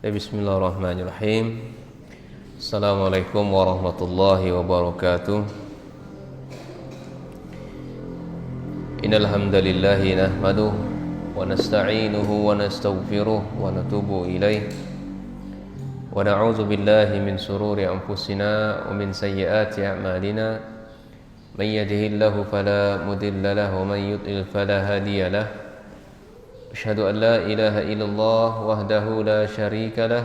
Bismillahirrahmanirrahim. Assalamualaikum warahmatullahi wabarakatuh. Innal hamdalillahi nahmaduhu wa nasta'inuhu wa nastaghfiruh wa natubu ilaih wa na'udzu billahi min shururi anfusina wa min sayyiati a'malina may yahdihillahu fala mudilla lahu wa may yudlil fala hadiya lahu. Asyhadu an la ilaha illallah wahdahu la syarika lah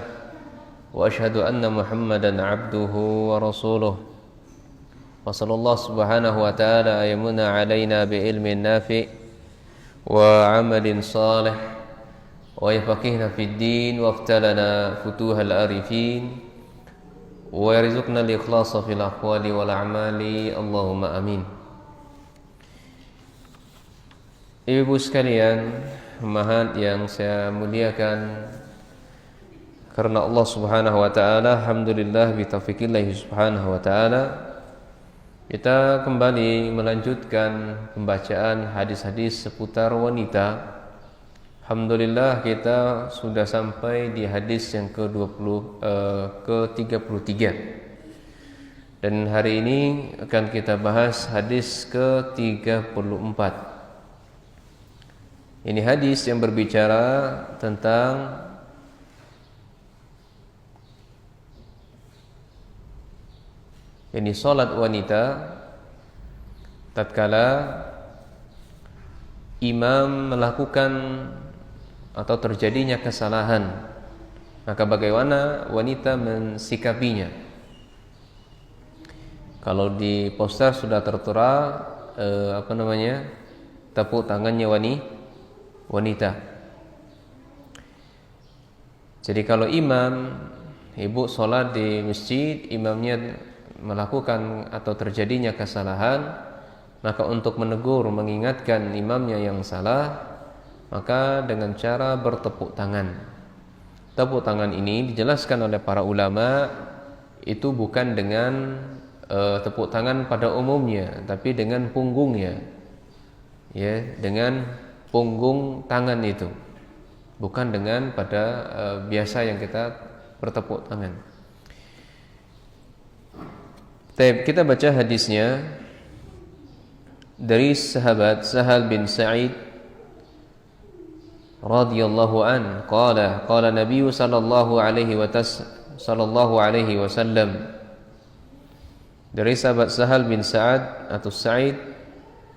wa asyhadu anna Muhammadan abduhu wa rasuluh. Wa sallallahu subhanahu wa ta'ala ayyamuna alaina bi ilmin nafi' wa amalin salih wa yafaqihna fid din wa aftalana futuhal arifin wa yarzuqna al-ikhlasa fil aqwali wal a'mali. Allahumma amin. Ibu sekalian, Mahat yang saya muliakan karena Allah Subhanahu wa taala, alhamdulillah bi taufikillah Subhanahu wa taala, kita kembali melanjutkan pembacaan hadis-hadis seputar wanita. Alhamdulillah kita sudah sampai di hadis yang ke-33. Dan hari ini akan kita bahas hadis ke-34. Ini hadis yang berbicara tentang salat wanita tatkala imam melakukan atau terjadinya kesalahan, maka bagaimana wanita mensikapinya. Kalau di poster sudah tertera tepuk tangannya wanita. Jadi kalau imam, ibu sholat di masjid, imamnya melakukan atau terjadinya kesalahan, maka untuk menegur, mengingatkan imamnya yang salah, maka dengan cara bertepuk tangan. Tepuk tangan ini dijelaskan oleh para ulama, itu bukan dengan tepuk tangan pada umumnya, tapi dengan punggungnya, ya, dengan punggung tangan itu, bukan dengan pada biasa yang kita bertepuk tangan. Kita baca hadisnya dari sahabat Sahal bin Sa'id radhiyallahu an, qala Nabi sallallahu alaihi wasallam. Dari sahabat Sahal bin Sa'ad atau Sa'id,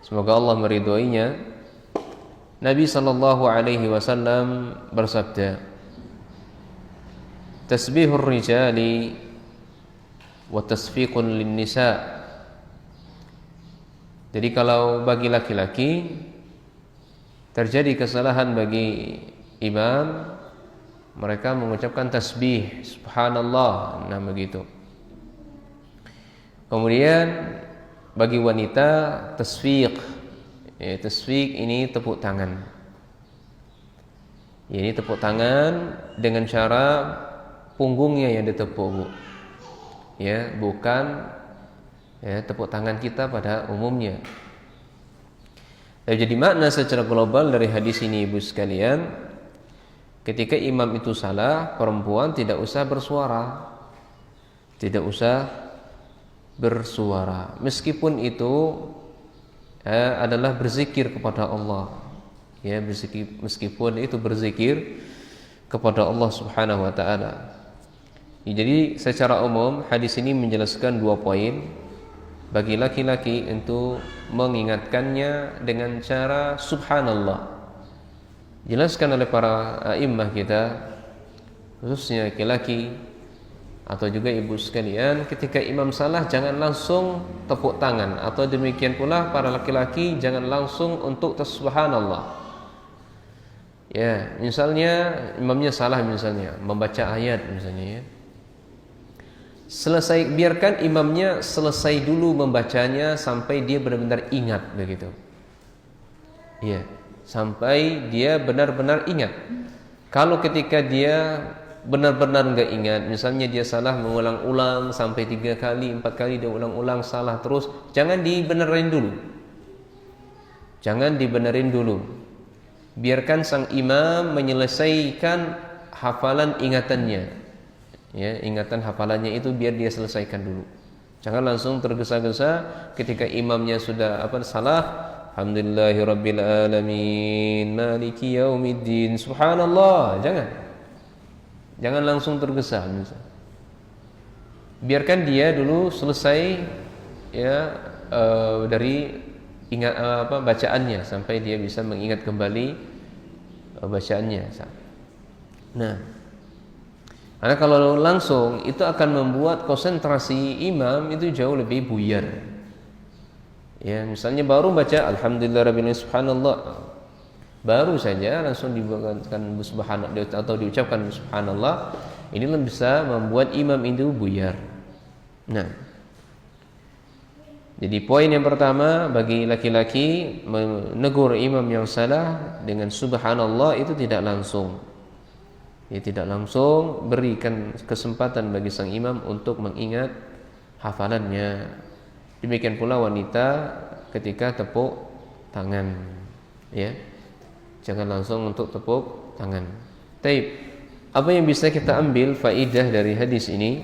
semoga Allah meridhoinya, Nabi sallallahu alaihi wasallam bersabda, tasbihur rijali wa tasfiqun lin nisa. Jadi kalau bagi laki-laki terjadi kesalahan bagi imam, mereka mengucapkan tasbih, subhanallah, nah begitu. Kemudian bagi wanita tasfiq. Tasfiq ini tepuk tangan. Ini tepuk tangan dengan cara punggungnya yang ditepuk, Bu. Ya, bukan tepuk tangan kita pada umumnya. Jadi makna secara global dari hadis ini, Ibu sekalian, ketika imam itu salah, perempuan tidak usah bersuara. Tidak usah bersuara. Meskipun itu adalah berzikir kepada Allah, ya, meskipun itu berzikir kepada Allah Subhanahu wa taala. Jadi secara umum hadis ini menjelaskan 2 poin bagi laki-laki untuk mengingatkannya dengan cara subhanallah. Jelaskan oleh para a'immah kita, khususnya laki-laki atau juga ibu sekalian, ketika imam salah jangan langsung tepuk tangan, atau demikian pula para laki-laki jangan langsung untuk subhanallah. Ya, misalnya imamnya salah, misalnya membaca ayat misalnya, ya. Biarkan imamnya selesai dulu membacanya sampai dia benar-benar ingat begitu. Ya, sampai dia benar-benar ingat. Kalau ketika dia benar-benar enggak ingat, misalnya dia salah mengulang-ulang sampai 3 kali, 4 kali dia ulang-ulang salah terus, jangan dibenerin dulu. Jangan dibenerin dulu. Biarkan sang imam menyelesaikan hafalan ingatannya, ya, ingatan hafalannya itu biar dia selesaikan dulu. Jangan langsung tergesa-gesa ketika imamnya sudah salah. Alhamdulillahirabbil alamin maliki yaumiddin subhanallah. Jangan langsung tergesa. Biarkan dia dulu selesai, ya, dari bacaannya sampai dia bisa mengingat kembali bacaannya. Nah, karena kalau langsung itu akan membuat konsentrasi imam itu jauh lebih buyar. Ya, misalnya baru baca alhamdulillahirabbil alamin subhanallah, baru saja langsung dibacakan subhanallah atau diucapkan subhanallah, ini bisa membuat imam itu buyar. Nah, jadi poin yang pertama bagi laki-laki menegur imam yang salah dengan subhanallah itu tidak langsung. Ya, tidak langsung berikan kesempatan bagi sang imam untuk mengingat hafalannya. Demikian pula wanita ketika tepuk tangan, ya. Jangan langsung untuk tepuk tangan. Taib. Apa yang bisa kita ambil faidah dari hadis ini?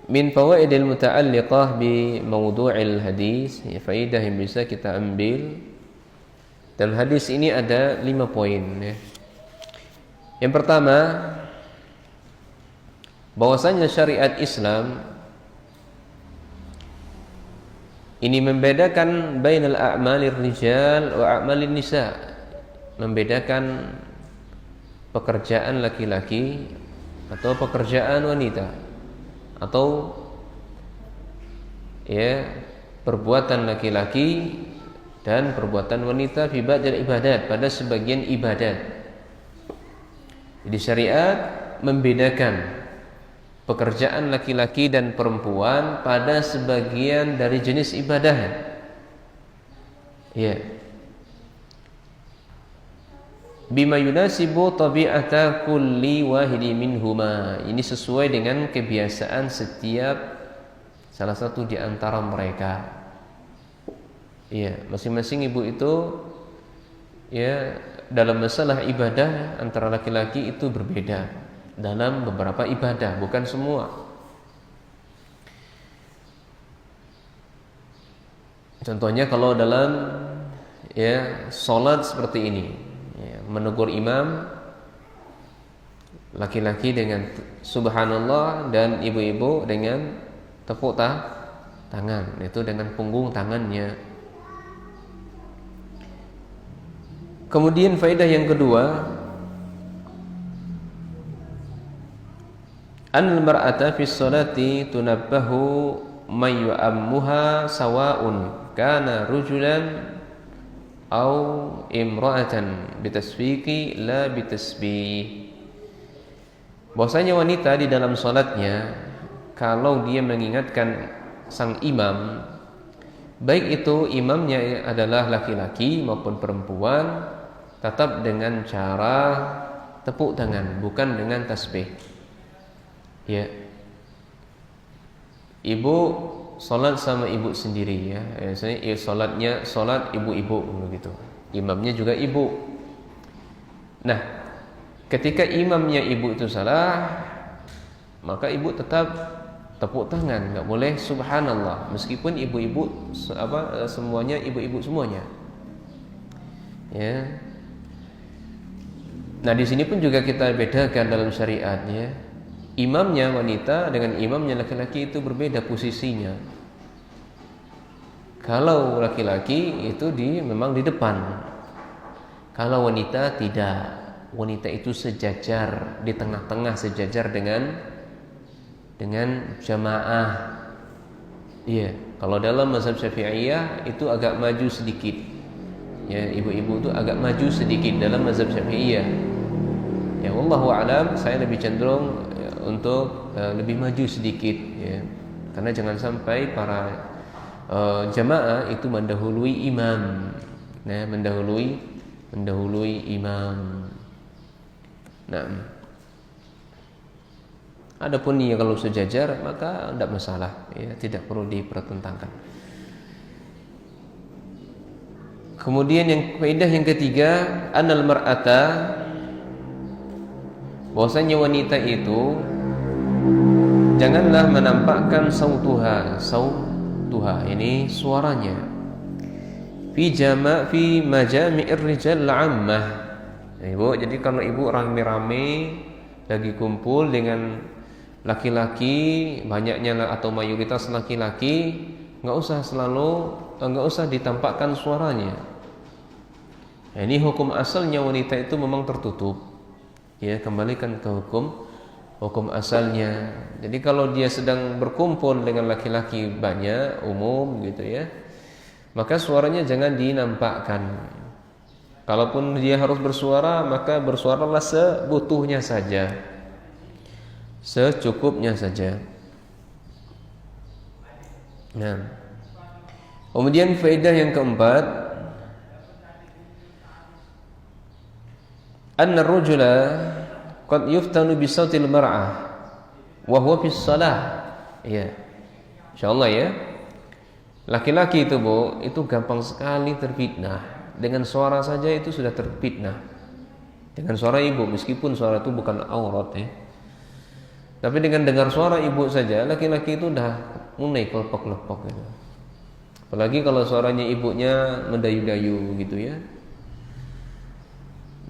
Min fawaidil muta'alliqah bi mawdu'il hadis, ya, faidah yang bisa kita ambil dalam hadis ini ada 5 poin, ya. Yang pertama, bahwasanya syariat Islam ini membedakan bainal a'malir rijal wa a'malin nisa, membedakan pekerjaan laki-laki atau pekerjaan wanita, atau, ya, perbuatan laki-laki dan perbuatan wanita fi ba'dil ibadat, pada sebagian ibadat. Jadi syariat membedakan pekerjaan laki-laki dan perempuan pada sebagian dari jenis ibadah. Ya. Bima yunasibu tabi'ata kulli wahidi minhuma. Ini sesuai dengan kebiasaan setiap salah satu di antara mereka. Ya, masing-masing ibu itu, ya, dalam masalah ibadah antara laki-laki itu berbeda dalam beberapa ibadah, bukan semua. Contohnya kalau dalam, ya, salat seperti ini, ya, menegur imam laki-laki dengan subhanallah dan ibu-ibu dengan tepuk tangan, itu dengan punggung tangannya. Kemudian faedah yang kedua, anal mar'ata fi sholati tunabbahu may yu'ammuha sawa'un kana rujulan au imra'atan bitasfiqi la bitasbih. Bahwasanya wanita di dalam salatnya, kalau dia mengingatkan sang imam, baik itu imamnya adalah laki-laki maupun perempuan, tetap dengan cara tepuk tangan, bukan dengan tasbih. Ya. Ibu salat sama ibu sendiri, ya. Biasanya salat ibu-ibu begitu. Imamnya juga ibu. Nah, ketika imamnya ibu itu salah, maka ibu tetap tepuk tangan, enggak boleh subhanallah, meskipun ibu-ibu semuanya ibu-ibu semuanya. Ya. Nah, di sini pun juga kita bedakan dalam syariat, ya. Imamnya wanita dengan imamnya laki-laki itu berbeda posisinya. Kalau laki-laki itu memang di depan. Kalau wanita tidak. Wanita itu sejajar di tengah-tengah, sejajar dengan jamaah. Iya, kalau dalam mazhab Syafi'iyah itu agak maju sedikit. Ya, ibu-ibu itu agak maju sedikit dalam mazhab Syafi'iyah. Ya, wallahu a'lam, saya lebih cenderung untuk lebih maju sedikit, ya. Karena jangan sampai para jamaah itu mendahului imam. Nah, mendahului imam. Nah, adapun ya kalau sejajar maka tidak masalah, ya, tidak perlu dipertentangkan. Kemudian yang faedah yang ketiga, anal mar'ata bahwasanya wanita itu janganlah menampakkan sautuha, ini suaranya, fi majami'ir rijal 'ammah. Ibu, jadi kalau ibu rame-rame lagi kumpul dengan laki-laki, banyaknya atau mayoritas laki-laki, nggak usah ditampakkan suaranya. Nah, ini hukum asalnya wanita itu memang tertutup. Ya, kembalikan ke hukum asalnya. Jadi kalau dia sedang berkumpul dengan laki-laki banyak, umum gitu ya, maka suaranya jangan dinampakkan. Kalaupun dia harus bersuara, maka bersuaralah sebutuhnya saja, secukupnya saja. Nah, kemudian faedah yang keempat, anna ar-rajula qad yuftanu bi sautil mar'ah wa huwa fi shalah. Ya. Insyaallah ya. Laki-laki itu, Bu, itu gampang sekali terfitnah. Dengan suara saja itu sudah terfitnah. Dengan suara ibu, meskipun suara itu bukan aurat ya. Tapi dengan dengar suara ibu saja, laki-laki itu udah mulai kelepok-kelepok gitu. Apalagi kalau suaranya ibunya mendayu-dayu gitu ya.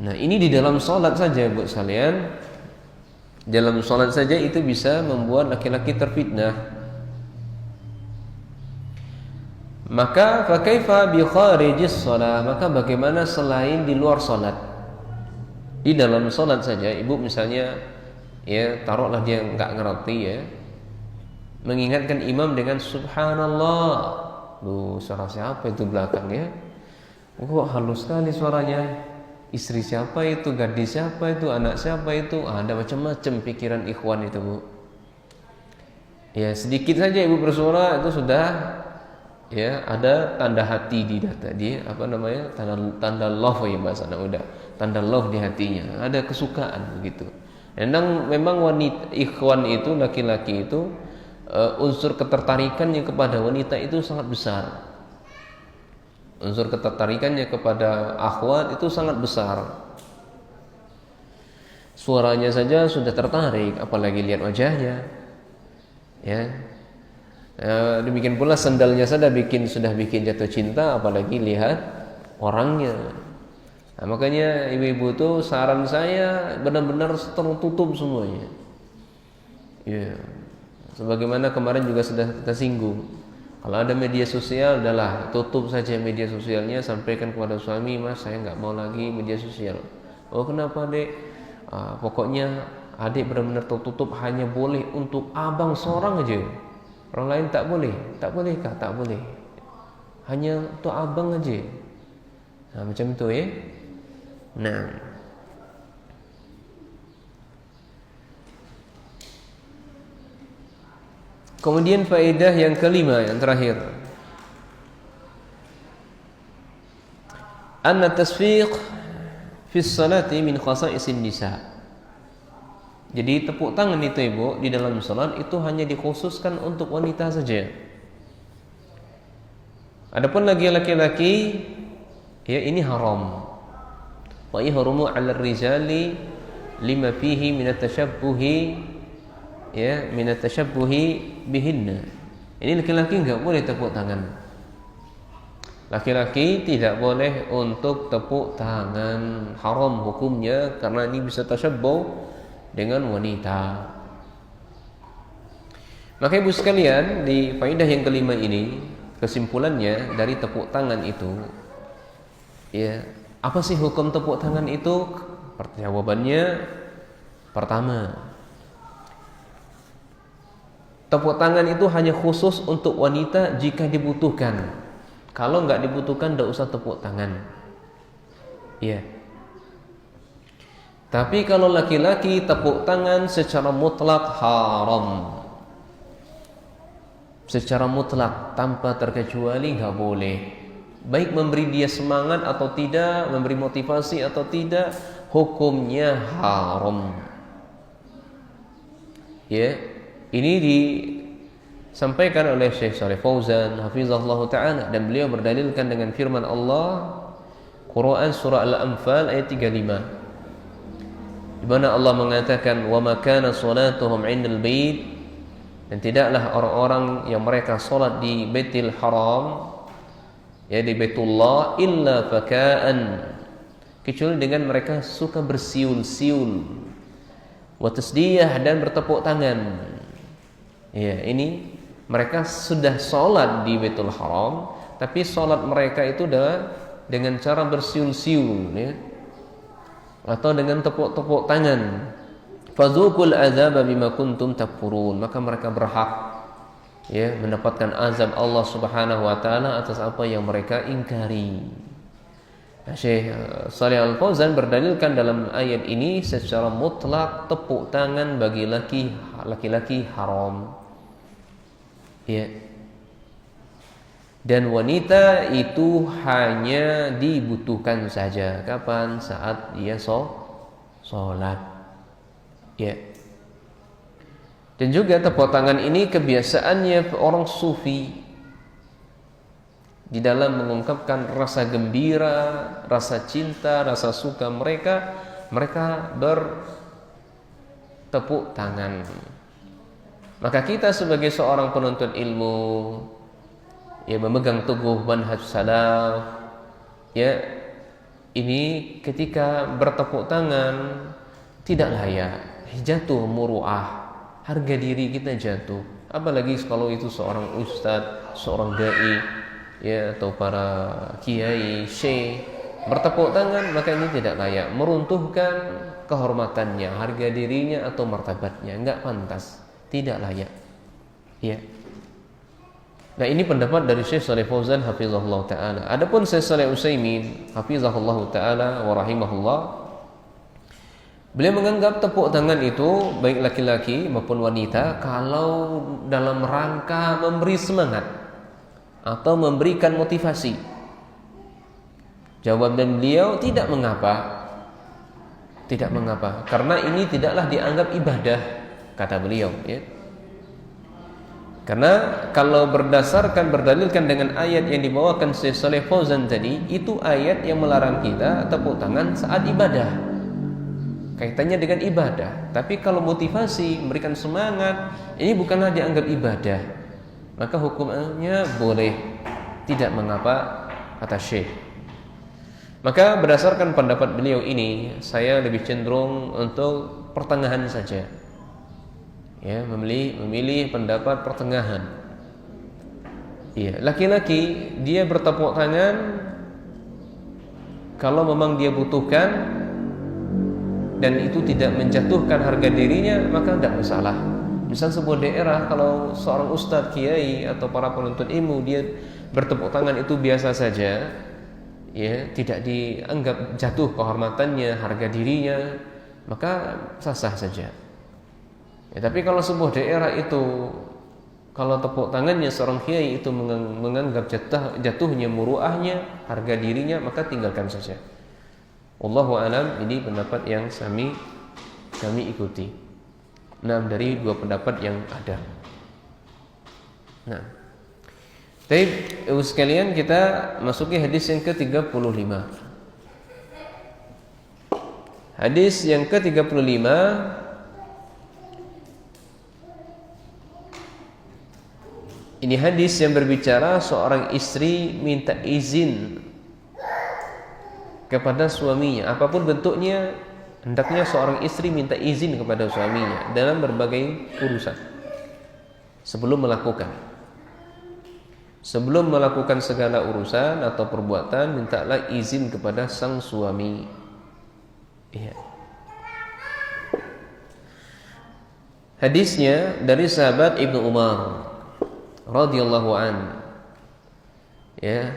Nah, ini di dalam sholat saja, Bu sekalian. Dalam sholat saja itu bisa membuat laki-laki terfitnah. Maka fakaifa bi kharijis shalah, maka bagaimana selain di luar salat? Di dalam salat saja ibu misalnya ya, taruhlah dia enggak ngerti ya, mengingatkan imam dengan subhanallah. Loh, suara siapa itu belakang ya? Kok halus sekali suaranya. Istri siapa itu, gadis siapa itu, anak siapa itu? Ada macam-macam pikiran ikhwan itu, Bu. Ya, sedikit saja ibu bersuara itu sudah ya ada tanda hati di data dia, apa namanya, tanda love ya bahasa anak muda, tanda love di hatinya, ada kesukaan begitu. Memang wanita ikhwan itu, laki-laki itu unsur ketertarikannya kepada wanita itu sangat besar. Unsur ketertarikannya kepada akhwat itu sangat besar. Suaranya saja sudah tertarik, apalagi lihat wajahnya. Ya. Demikian pula sandalnya sudah bikin jatuh cinta, apalagi lihat orangnya. Nah, makanya ibu-ibu tuh saran saya benar-benar tertutup semuanya. Ya. Sebagaimana kemarin juga sudah kita singgung. Kalau ada media sosial, udahlah tutup saja media sosialnya, sampaikan kepada suami, Mas, saya nggak mau lagi media sosial. Oh, kenapa, Dek? Pokoknya adik benar-benar tertutup, hanya boleh untuk abang seorang aja. Orang lain tak boleh. Tak bolehkah? Tak boleh. Hanya untuk abang aja. Nah, macam itu ya. Nah, kemudian faedah yang kelima, yang terakhir, anna tasfiq fi salati min khasa'isin nisa. Jadi tepuk tangan itu, Ibu, di dalam salat itu hanya dikhususkan untuk wanita saja. Adapun lagi laki-laki, ya ini haram. Wa ihrumu 'alal rijali lima fihi min at-tashabbuhi, ya, min at-tashabbuhi bihinna. Ini laki-laki enggak boleh tepuk tangan. Laki-laki tidak boleh untuk tepuk tangan, haram hukumnya, karena ini bisa tasyabbuh dengan wanita. Maka ibu sekalian, di faedah yang kelima ini, kesimpulannya dari tepuk tangan itu, ya, apa sih hukum tepuk tangan itu? Jawabannya, pertama, tepuk tangan itu hanya khusus untuk wanita jika dibutuhkan. Kalau nggak dibutuhkan, tidak usah tepuk tangan. Ya. Tapi kalau laki-laki tepuk tangan secara mutlak haram. Secara mutlak tanpa terkecuali nggak boleh. Baik memberi dia semangat atau tidak, memberi motivasi atau tidak, hukumnya haram. Ya, ini disampaikan oleh Syekh Shalih Fauzan hafizahullah taala, dan beliau berdalilkan dengan firman Allah Quran surah Al-Anfal ayat 35. di mana Allah mengatakan wa ma kana salatuhum 'indal bait, dan tidaklah orang-orang yang mereka salat di Baitul Haram, ya di Baitullah, illa faka'an, kecuali dengan mereka suka bersiul-siul, wa tasdiyah, dan bertepuk tangan. Ya, ini mereka sudah salat di Baitul Haram, tapi salat mereka itu adalah dengan cara bersiul-siul, ya, atau dengan tepuk-tepuk tangan. Fadzuqul azaba bima kuntum takfurun, maka mereka berhak, ya, mendapatkan azab Allah Subhanahu wa taala atas apa yang mereka ingkari. Nah, Syekh Shalih Al-Fauzan berdalilkan dalam ayat ini secara mutlak tepuk tangan bagi laki-laki haram. Ya. Dan wanita itu hanya dibutuhkan saja. Kapan? Saat dia sholat. Ya. Dan juga tepuk tangan ini kebiasaannya orang sufi, di dalam mengungkapkan rasa gembira, rasa cinta, rasa suka mereka bertepuk tangan. Maka kita sebagai seorang penuntut ilmu, ya, memegang teguh manhaj salaf, ya, ini ketika bertepuk tangan tidak layak, jatuh muruah, harga diri kita jatuh. Apalagi kalau itu seorang ustadz, seorang dai, ya, atau para kiai, syekh bertepuk tangan, maka ini tidak layak, meruntuhkan kehormatannya, harga dirinya atau martabatnya, enggak pantas, tidak layak. Ya. Nah, ini pendapat dari Syekh Shalih Fauzan hafizahullah taala. Adapun Syekh Shalih Utsaimin hafizahullah taala wa rahimahullah, beliau menganggap tepuk tangan itu baik laki-laki maupun wanita kalau dalam rangka memberi semangat atau memberikan motivasi. Jawaban beliau tidak mengapa. Tidak mengapa, karena ini tidaklah dianggap ibadah, kata beliau, ya. Karena kalau berdalilkan dengan ayat yang dibawakan Syekh Shalih Fauzan tadi, itu ayat yang melarang kita tepuk tangan saat ibadah. Kaitannya dengan ibadah. Tapi kalau motivasi, memberikan semangat, ini bukanlah dianggap ibadah, maka hukumnya boleh, tidak mengapa, kata Syekh. Maka berdasarkan pendapat beliau ini, saya lebih cenderung untuk pertengahan saja, ya, memilih pendapat pertengahan. Iya, laki-laki dia bertepuk tangan kalau memang dia butuhkan dan itu tidak menjatuhkan harga dirinya, maka tidak masalah. Misal sebuah daerah, kalau seorang ustadz, kiai atau para penuntut ilmu dia bertepuk tangan itu biasa saja, ya, tidak dianggap jatuh kehormatannya, harga dirinya, maka sah-sah saja. Ya, tapi kalau sebuah daerah itu, kalau tepuk tangannya seorang kiai itu menganggap jatuhnya muruahnya, harga dirinya, maka tinggalkan saja. Wallahu a'lam, ini pendapat yang kami ikuti. Nah, dari dua pendapat yang ada. Nah, baik, ibu sekalian, kita masuki hadis yang ke-35. Hadis yang ke-35 ini hadis yang berbicara seorang istri minta izin kepada suaminya, apapun bentuknya, hendaknya seorang istri minta izin kepada suaminya dalam berbagai urusan sebelum melakukan segala urusan atau perbuatan, mintalah izin kepada sang suami. Ya. Hadisnya dari sahabat Ibnu Umar radhiyallahu an. Ya.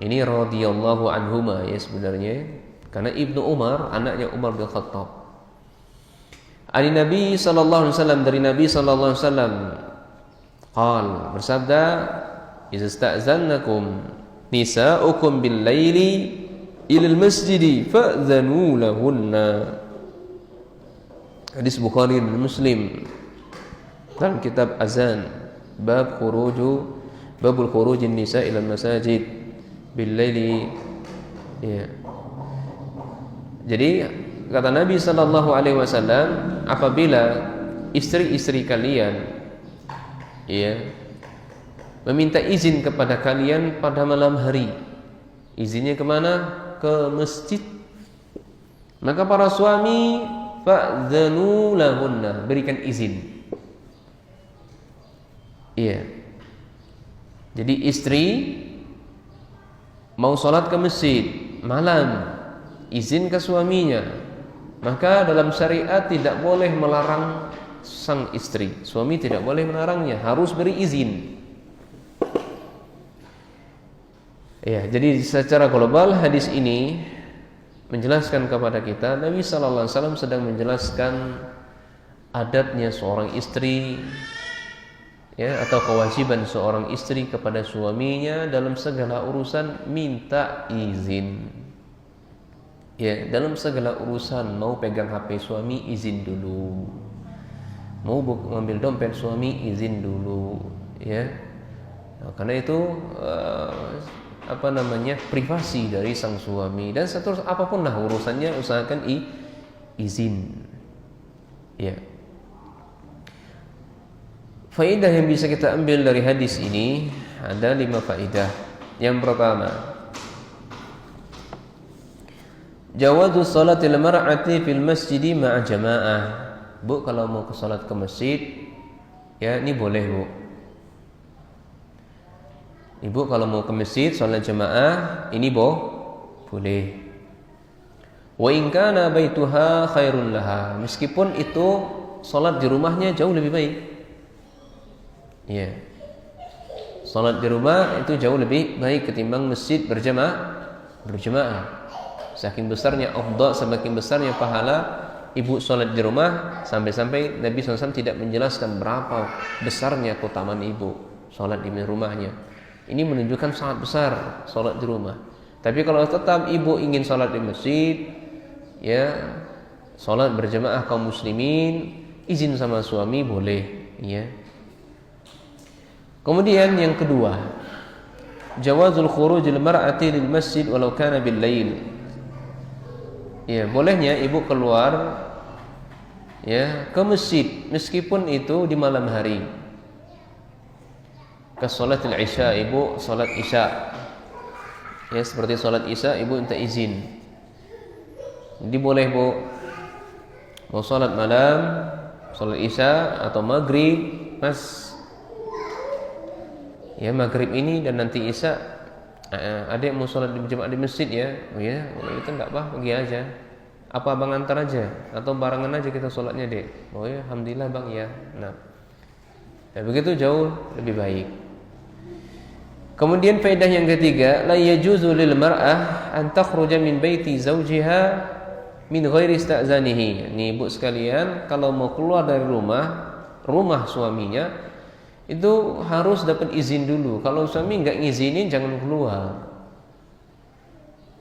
Ini radhiyallahu anhuma, ya, sebenarnya karena Ibnu Umar anaknya Umar bin Khattab. Ani Nabi sallallahu alaihi wasallam, dari Nabi sallallahu alaihi wasallam, qal, bersabda, "Idza sta'zannakum nisa'ukum bil laili ila al masjid fa'dhanu lahunna." Hadis Bukhari dan Muslim dalam kitab azan, babul khurujin nisa' ila al masajid bil laili. Ya. Jadi kata Nabi sallallahu alaihi wasallam, apabila istri-istri kalian meminta izin kepada kalian pada malam hari, izinnya kemana? Ke masjid. Maka para suami fa'dzanu lahunna, berikan izin. Jadi istri mau sholat ke masjid malam, izin ke suaminya, maka dalam syariat tidak boleh melarang sang istri. Suami tidak boleh melarangnya, harus beri izin. Jadi secara global hadis ini menjelaskan kepada kita, Nabi sallallahu alaihi wasallam sedang menjelaskan adatnya seorang istri, atau kewajiban seorang istri kepada suaminya dalam segala urusan minta izin. Dalam segala urusan, mau pegang HP suami izin dulu, mau mengambil dompet suami izin dulu, karena itu privasi dari sang suami, dan seterusnya apapun lah urusannya usahakan izin. Faedah yang bisa kita ambil dari hadis ini ada 5 faedah. Yang pertama, jawazu salatil mar'ati fil masjidi ma'a jamaah. Bu, kalau mau ke salat ke masjid, ini boleh, Bu. Ibu kalau mau ke masjid salat jamaah, ini boleh. Wa in kana baituha khairun laha, meskipun itu salat di rumahnya jauh lebih baik. Salat di rumah itu jauh lebih baik ketimbang masjid berjamaah. Saking besarnya afdal, semakin besarnya pahala ibu salat di rumah, sampai-sampai Nabi SAW tidak menjelaskan berapa besarnya keutamaan ibu salat di rumahnya. Ini menunjukkan sangat besar salat di rumah. Tapi kalau tetap ibu ingin salat di masjid, salat berjamaah kaum muslimin, izin sama suami boleh, Kemudian yang kedua, jawazul khurujil mar'ati lil masjid walau kana bil lail. Bolehnya ibu keluar ke masjid meskipun itu di malam hari. Ke salatil isya, ibu salat isya. Seperti salat isya ibu minta izin. Jadi boleh, Bu. Mau salat malam, salat isya atau maghrib, Mas. Maghrib ini dan nanti isya, adik mau salat berjamaah di masjid itu enggak apa, pergi aja. Apa abang antar aja atau barengan aja kita salatnya, Dek? Alhamdulillah Bang, Nah, begitu jauh lebih baik. Kemudian faedah yang ketiga, la yajuzu lil mar'ah an takhruja min baiti zawjiha min ghairi ista'zanihi. Ini ibu sekalian, kalau mau keluar dari rumah suaminya itu harus dapat izin dulu. Kalau suami enggak ngizinin jangan keluar.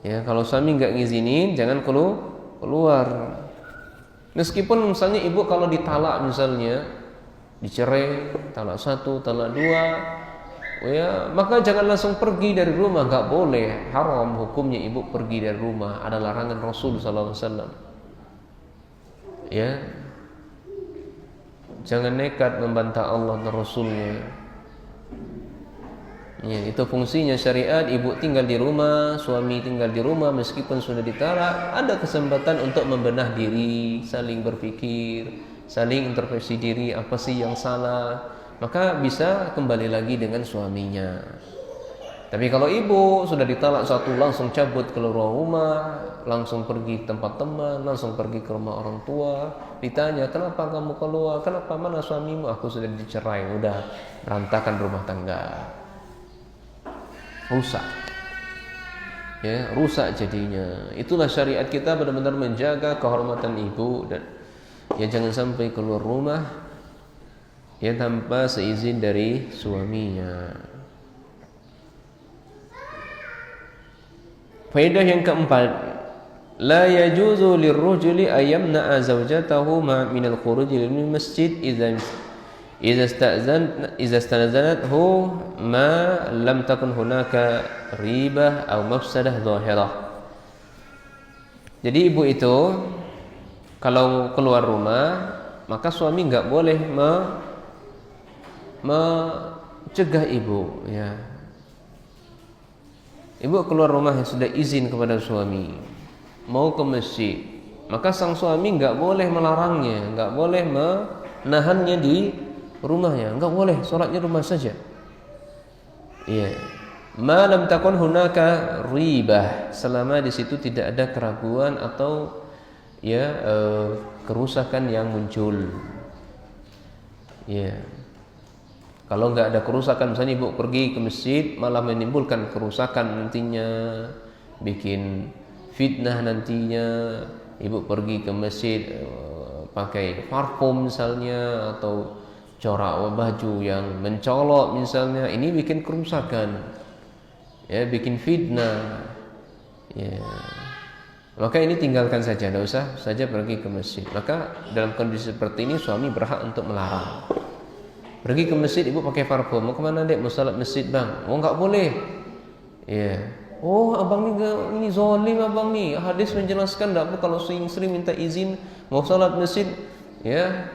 Kalau suami enggak ngizinin jangan keluar. Meskipun misalnya ibu kalau ditalak, misalnya dicerai, talak 1, talak 2, maka jangan langsung pergi dari rumah, enggak boleh. Haram hukumnya ibu pergi dari rumah, ada larangan Rasul sallallahu alaihi wasallam. Jangan nekat membantah Allah dan Rasulnya. Itu fungsinya syariat. Ibu tinggal di rumah, suami tinggal di rumah, meskipun sudah ditalak, ada kesempatan untuk membenah diri, saling berpikir, saling introspeksi diri, apa sih yang salah, maka bisa kembali lagi dengan suaminya. Tapi kalau ibu sudah ditalak 1, langsung cabut keluar rumah, langsung pergi ke tempat teman, langsung pergi ke rumah orang tua, ditanya, kenapa kamu keluar, kenapa, mana suamimu? Aku sudah dicerai. Udah berantakan rumah tangga, rusak, rusak jadinya. Itulah syariat kita, benar-benar menjaga kehormatan ibu, dan jangan sampai keluar rumah tanpa seizin dari suaminya. Faedah yang keempat, la yajuzu lirrajuli ayyamna'a zawjatahu min al-khuruj lil masjid idza ista'zanathu ma lam takun hunaka ribah aw mafsadah zahirah. Jadi ibu itu Kalau keluar rumah, maka suami nggak boleh mencegah ibu, ya. Ibu keluar rumah yang sudah izin kepada suami, mau ke masjid, maka sang suami nggak boleh melarangnya, nggak boleh menahannya di rumahnya, nggak boleh, sholatnya rumah saja. Iya. Ma lam takun hunaka ribah, selama di situ tidak ada keraguan atau kerusakan yang muncul. Ya. Kalau nggak ada kerusakan, misalnya ibu pergi ke masjid malah menimbulkan kerusakan nantinya, bikin fitnah nantinya. Ibu pergi ke masjid pakai parfum misalnya, atau corak baju yang mencolok misalnya, ini bikin kerusakan, ya, bikin fitnah, ya. Maka ini tinggalkan saja, tidak usah saja pergi ke masjid. Maka dalam kondisi seperti ini suami berhak untuk melarang. Pergi ke masjid, ibu pakai parfum, mau kemana dek? Mau salat masjid bang? Oh nggak boleh. Ya. Oh abang ini zalim abang nih. Hadis menjelaskan tidak apa kalau sering minta izin mau salat masjid, ya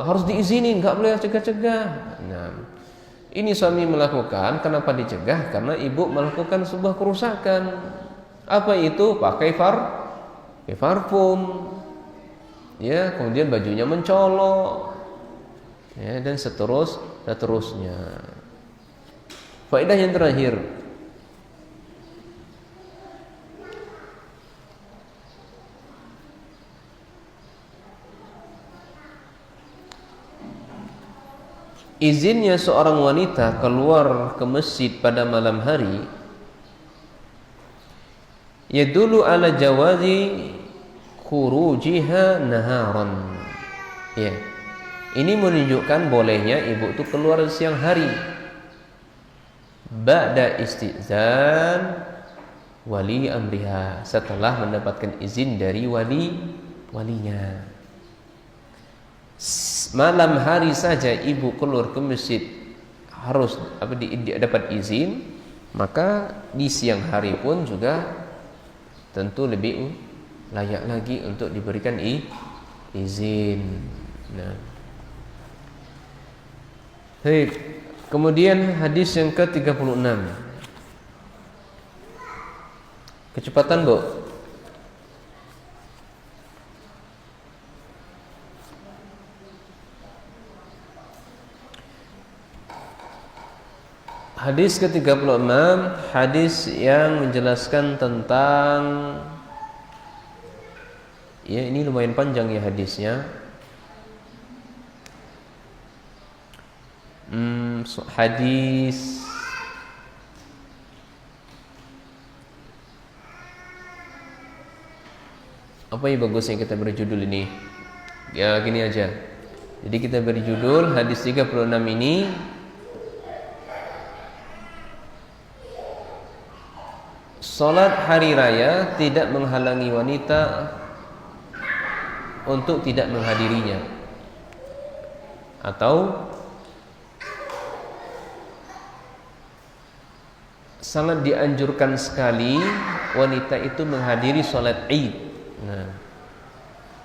harus diizinin, nggak boleh cegah-cegah. Nah, ini suami melakukan, kenapa dicegah? Karena ibu melakukan sebuah kerusakan. Apa itu? Pakai parfum, ya, kemudian bajunya mencolok, ya, dan seterusnya. Faedah yang terakhir, izinnya seorang wanita keluar ke masjid pada malam hari yadullu ala jawazi khurujiha naharan. Ya. Ini menunjukkan bolehnya ibu itu keluar siang hari ba'da istizan wali amriha, setelah mendapatkan izin dari walinya. Malam hari saja ibu keluar ke masjid harus dapat izin, maka di siang hari pun juga tentu lebih layak lagi untuk diberikan izin. Nah. Baik. Kemudian hadis yang ke-36. Kecepatan, Bu. Hadis ke-36, hadis yang menjelaskan tentang, ya ini lumayan panjang ya hadisnya. Hadis apa yang bagusnya kita beri judul ini? Ya gini aja. Jadi kita beri judul hadis 36 ini, salat hari raya tidak menghalangi wanita untuk tidak menghadirinya, atau sangat dianjurkan sekali wanita itu menghadiri salat Id. Nah,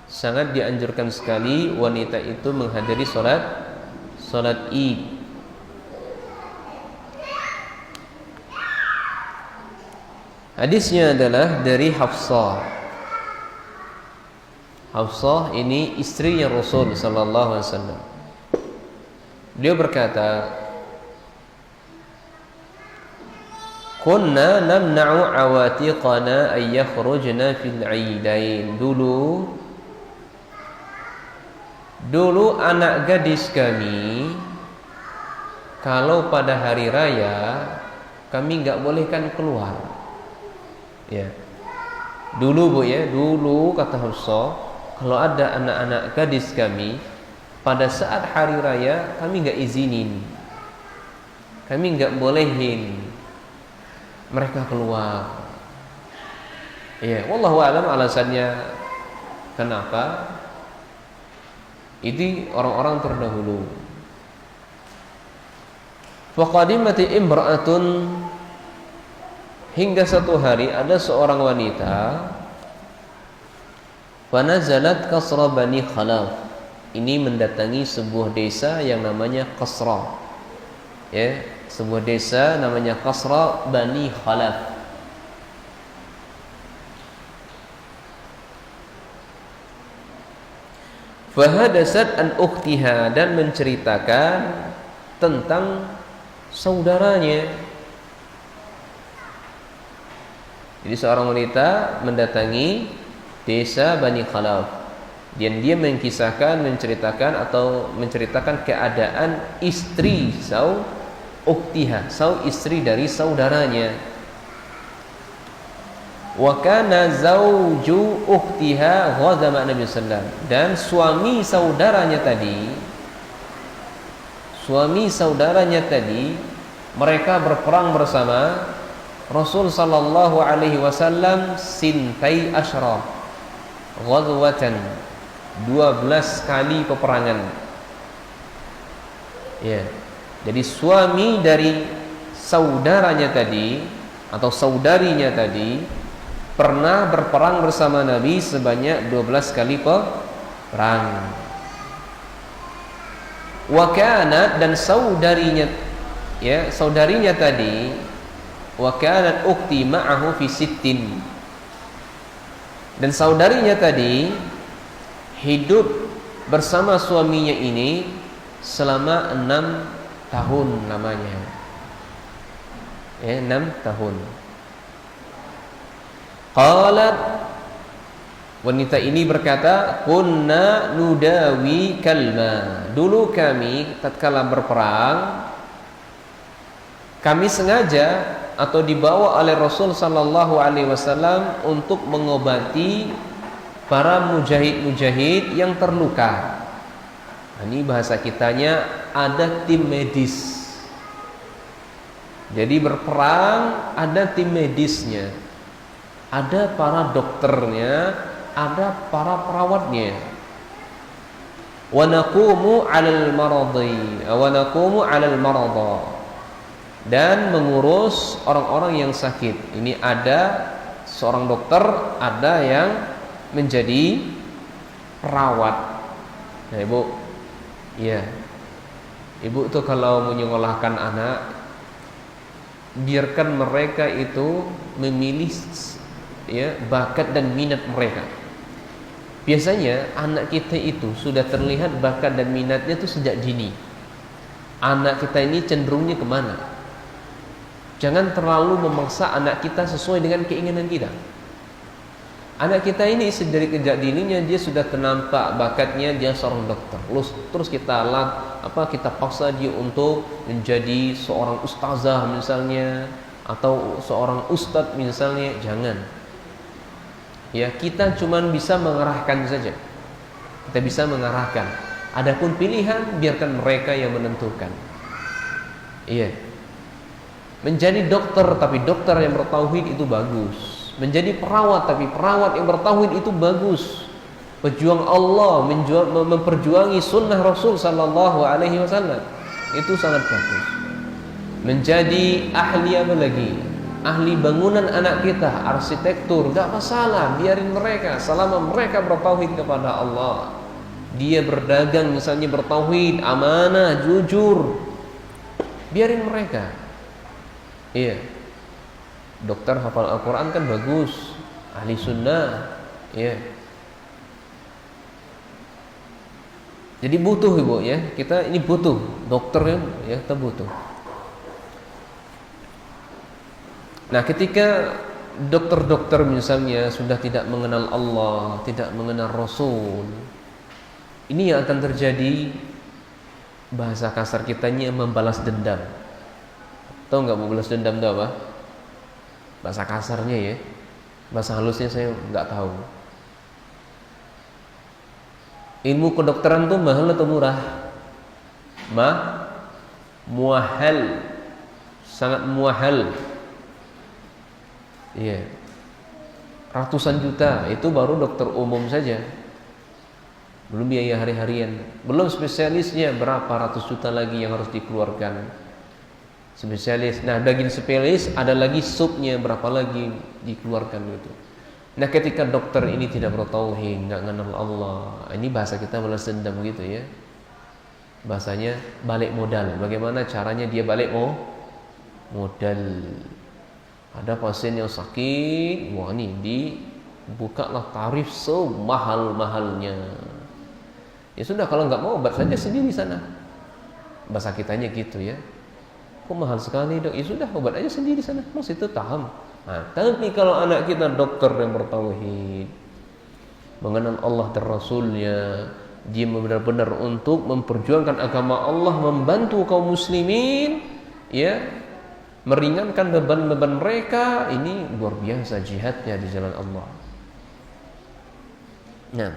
sangat dianjurkan sekali wanita itu menghadiri salat Id. Hadisnya adalah dari Hafsah. Hafsah ini istrinya Rasul sallallahu alaihi wasallam. Beliau berkata, kunna namna'u awatiqana ay yakhrujna fil 'idain. Dulu anak gadis kami kalau pada hari raya kami enggak bolehkan keluar. Ya. Dulu Bu ya, dulu kata Hafsah, kalau ada anak-anak gadis kami pada saat hari raya kami enggak izinin. Kami enggak bolehin mereka keluar. Ya, wallahu alam alasannya kenapa? Itu orang-orang terdahulu. Faqadimati imra'atun, hingga satu hari ada seorang wanita, Fanazalat Qasra Bani Khalaf. Ini mendatangi sebuah desa yang namanya Qasra. Ya, sebuah desa namanya Qasra Bani Khalaf. Fahadasat an ukhtiha, dan menceritakan tentang saudaranya. Jadi seorang wanita mendatangi desa Bani Khalaf dan dia mengisahkan, menceritakan atau menceritakan keadaan istri ukhtiha, istri dari saudaranya. Wa kana zauju ukhtiha ghazama Nabi sallallahu alaihi wasallam, dan suami saudaranya tadi mereka berperang bersama Rasul sallallahu alaihi wasallam sintai asyra ghazwatan, 12 kali peperangan. Ya. Jadi suami dari saudaranya tadi atau saudarinya tadi pernah berperang bersama Nabi sebanyak 12 kali perang. Wa kanat, dan saudarinya tadi, wa kanat ukhti ma'ahu fi sittin, dan saudarinya tadi hidup bersama suaminya ini selama 6 tahun lamanya. 6 tahun. Qalat, wanita ini berkata, kunna nudawi kalma, dulu kami tatkala berperang, kami sengaja atau dibawa oleh Rasul sallallahu alaihi wasallam untuk mengobati para mujahid-mujahid yang terluka. Ini bahasa kitanya ada tim medis. Jadi berperang ada tim medisnya, ada para dokternya, ada para perawatnya. Wa naqumu 'alal marada, dan mengurus orang-orang yang sakit. Ini ada seorang dokter, ada yang menjadi perawat. Nah, Ibu, ya, Ibu tuh kalau menyekolahkan anak, biarkan mereka itu memilih bakat dan minat mereka. Biasanya anak kita itu sudah terlihat bakat dan minatnya itu sejak dini. Anak kita ini cenderungnya kemana? Jangan terlalu memaksa anak kita sesuai dengan keinginan kita. Anak kita ini dari sejak dininya dia sudah ternampak bakatnya, dia seorang dokter. Terus kita paksa dia untuk menjadi seorang ustazah misalnya, atau seorang ustadz misalnya. Jangan. Ya, kita cuma bisa mengarahkan saja. Kita bisa mengarahkan. Adapun pilihan biarkan mereka yang menentukan. Iya. Menjadi dokter tapi dokter yang bertauhid itu bagus. Menjadi perawat tapi perawat yang bertauhid itu bagus. Pejuang Allah, memperjuangi sunnah Rasul sallallahu alaihi wasallam, itu sangat bagus. Menjadi ahli apa lagi? Ahli bangunan anak kita, arsitektur, tidak masalah, biarin mereka selama mereka bertauhid kepada Allah. Dia berdagang misalnya bertauhid, amanah, jujur, biarin mereka. Iya. Dokter hafal Al-Quran kan bagus, ahli sunnah. Iya. Jadi butuh Ibu ya, kita ini butuh dokter ya, kita butuh. Nah, ketika dokter-dokter misalnya sudah tidak mengenal Allah, tidak mengenal Rasul, ini yang akan terjadi, bahasa kasar kitanya, membalas dendam. Tahu nggak membalas dendam itu apa? Bahasa kasarnya ya, bahasa halusnya saya nggak tahu. Ilmu kedokteran tuh mahal atau murah? Muahal, sangat muahal. Iya, ratusan juta, itu baru dokter umum saja, belum biaya hari-harian, belum spesialisnya berapa ratus juta lagi yang harus dikeluarkan spesialis. Nah, daging spesialis ada lagi subnya berapa lagi dikeluarkan gitu. Nah, ketika dokter ini tidak bertauhid, nggak kenal Allah, ini bahasa kita balas dendam gitu ya. Bahasanya balik modal. Bagaimana caranya dia balik modal? Ada pasien yang sakit, wah ini dibukalah tarif semahal-mahalnya. Ya sudah, kalau nggak mau obat saja sendiri sana. Bahasa kitanya gitu ya. Kok mahal sekali dok? Ya sudah, obat aja sendiri sana. Mas itu paham. Nah, tapi kalau anak kita dokter yang bertauhid, mengenal Allah dan Rasulnya, dia benar-benar untuk memperjuangkan agama Allah, membantu kaum muslimin, ya, meringankan beban-beban mereka, ini luar biasa jihadnya di jalan Allah. Nah,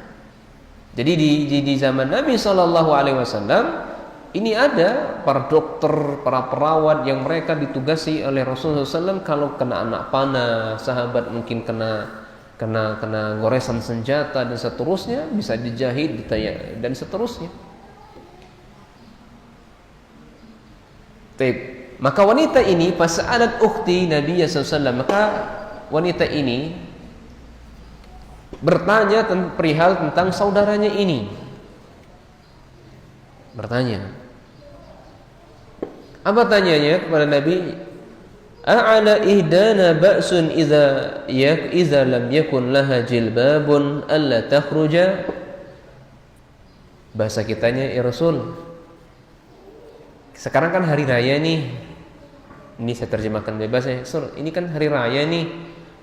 jadi di zaman Nabi SAW ini ada para dokter, para perawat yang mereka ditugasi oleh Rasulullah SAW. Kalau kena anak panah, sahabat mungkin kena goresan senjata dan seterusnya, bisa dijahit, ditayang dan seterusnya. Maka wanita ini fas'alat ukhti Nabi SAW, maka wanita ini bertanya perihal tentang saudaranya ini. Bertanya. Apa tanyanya kepada Nabi? A'ala ihdana ba'sun idza lam yakun laha jilbabun alla takhruja. Bahasa kitanya, ya Rasul, sekarang kan hari raya nih. Ini saya terjemahkan bebas ya. Rasul, ini kan hari raya nih.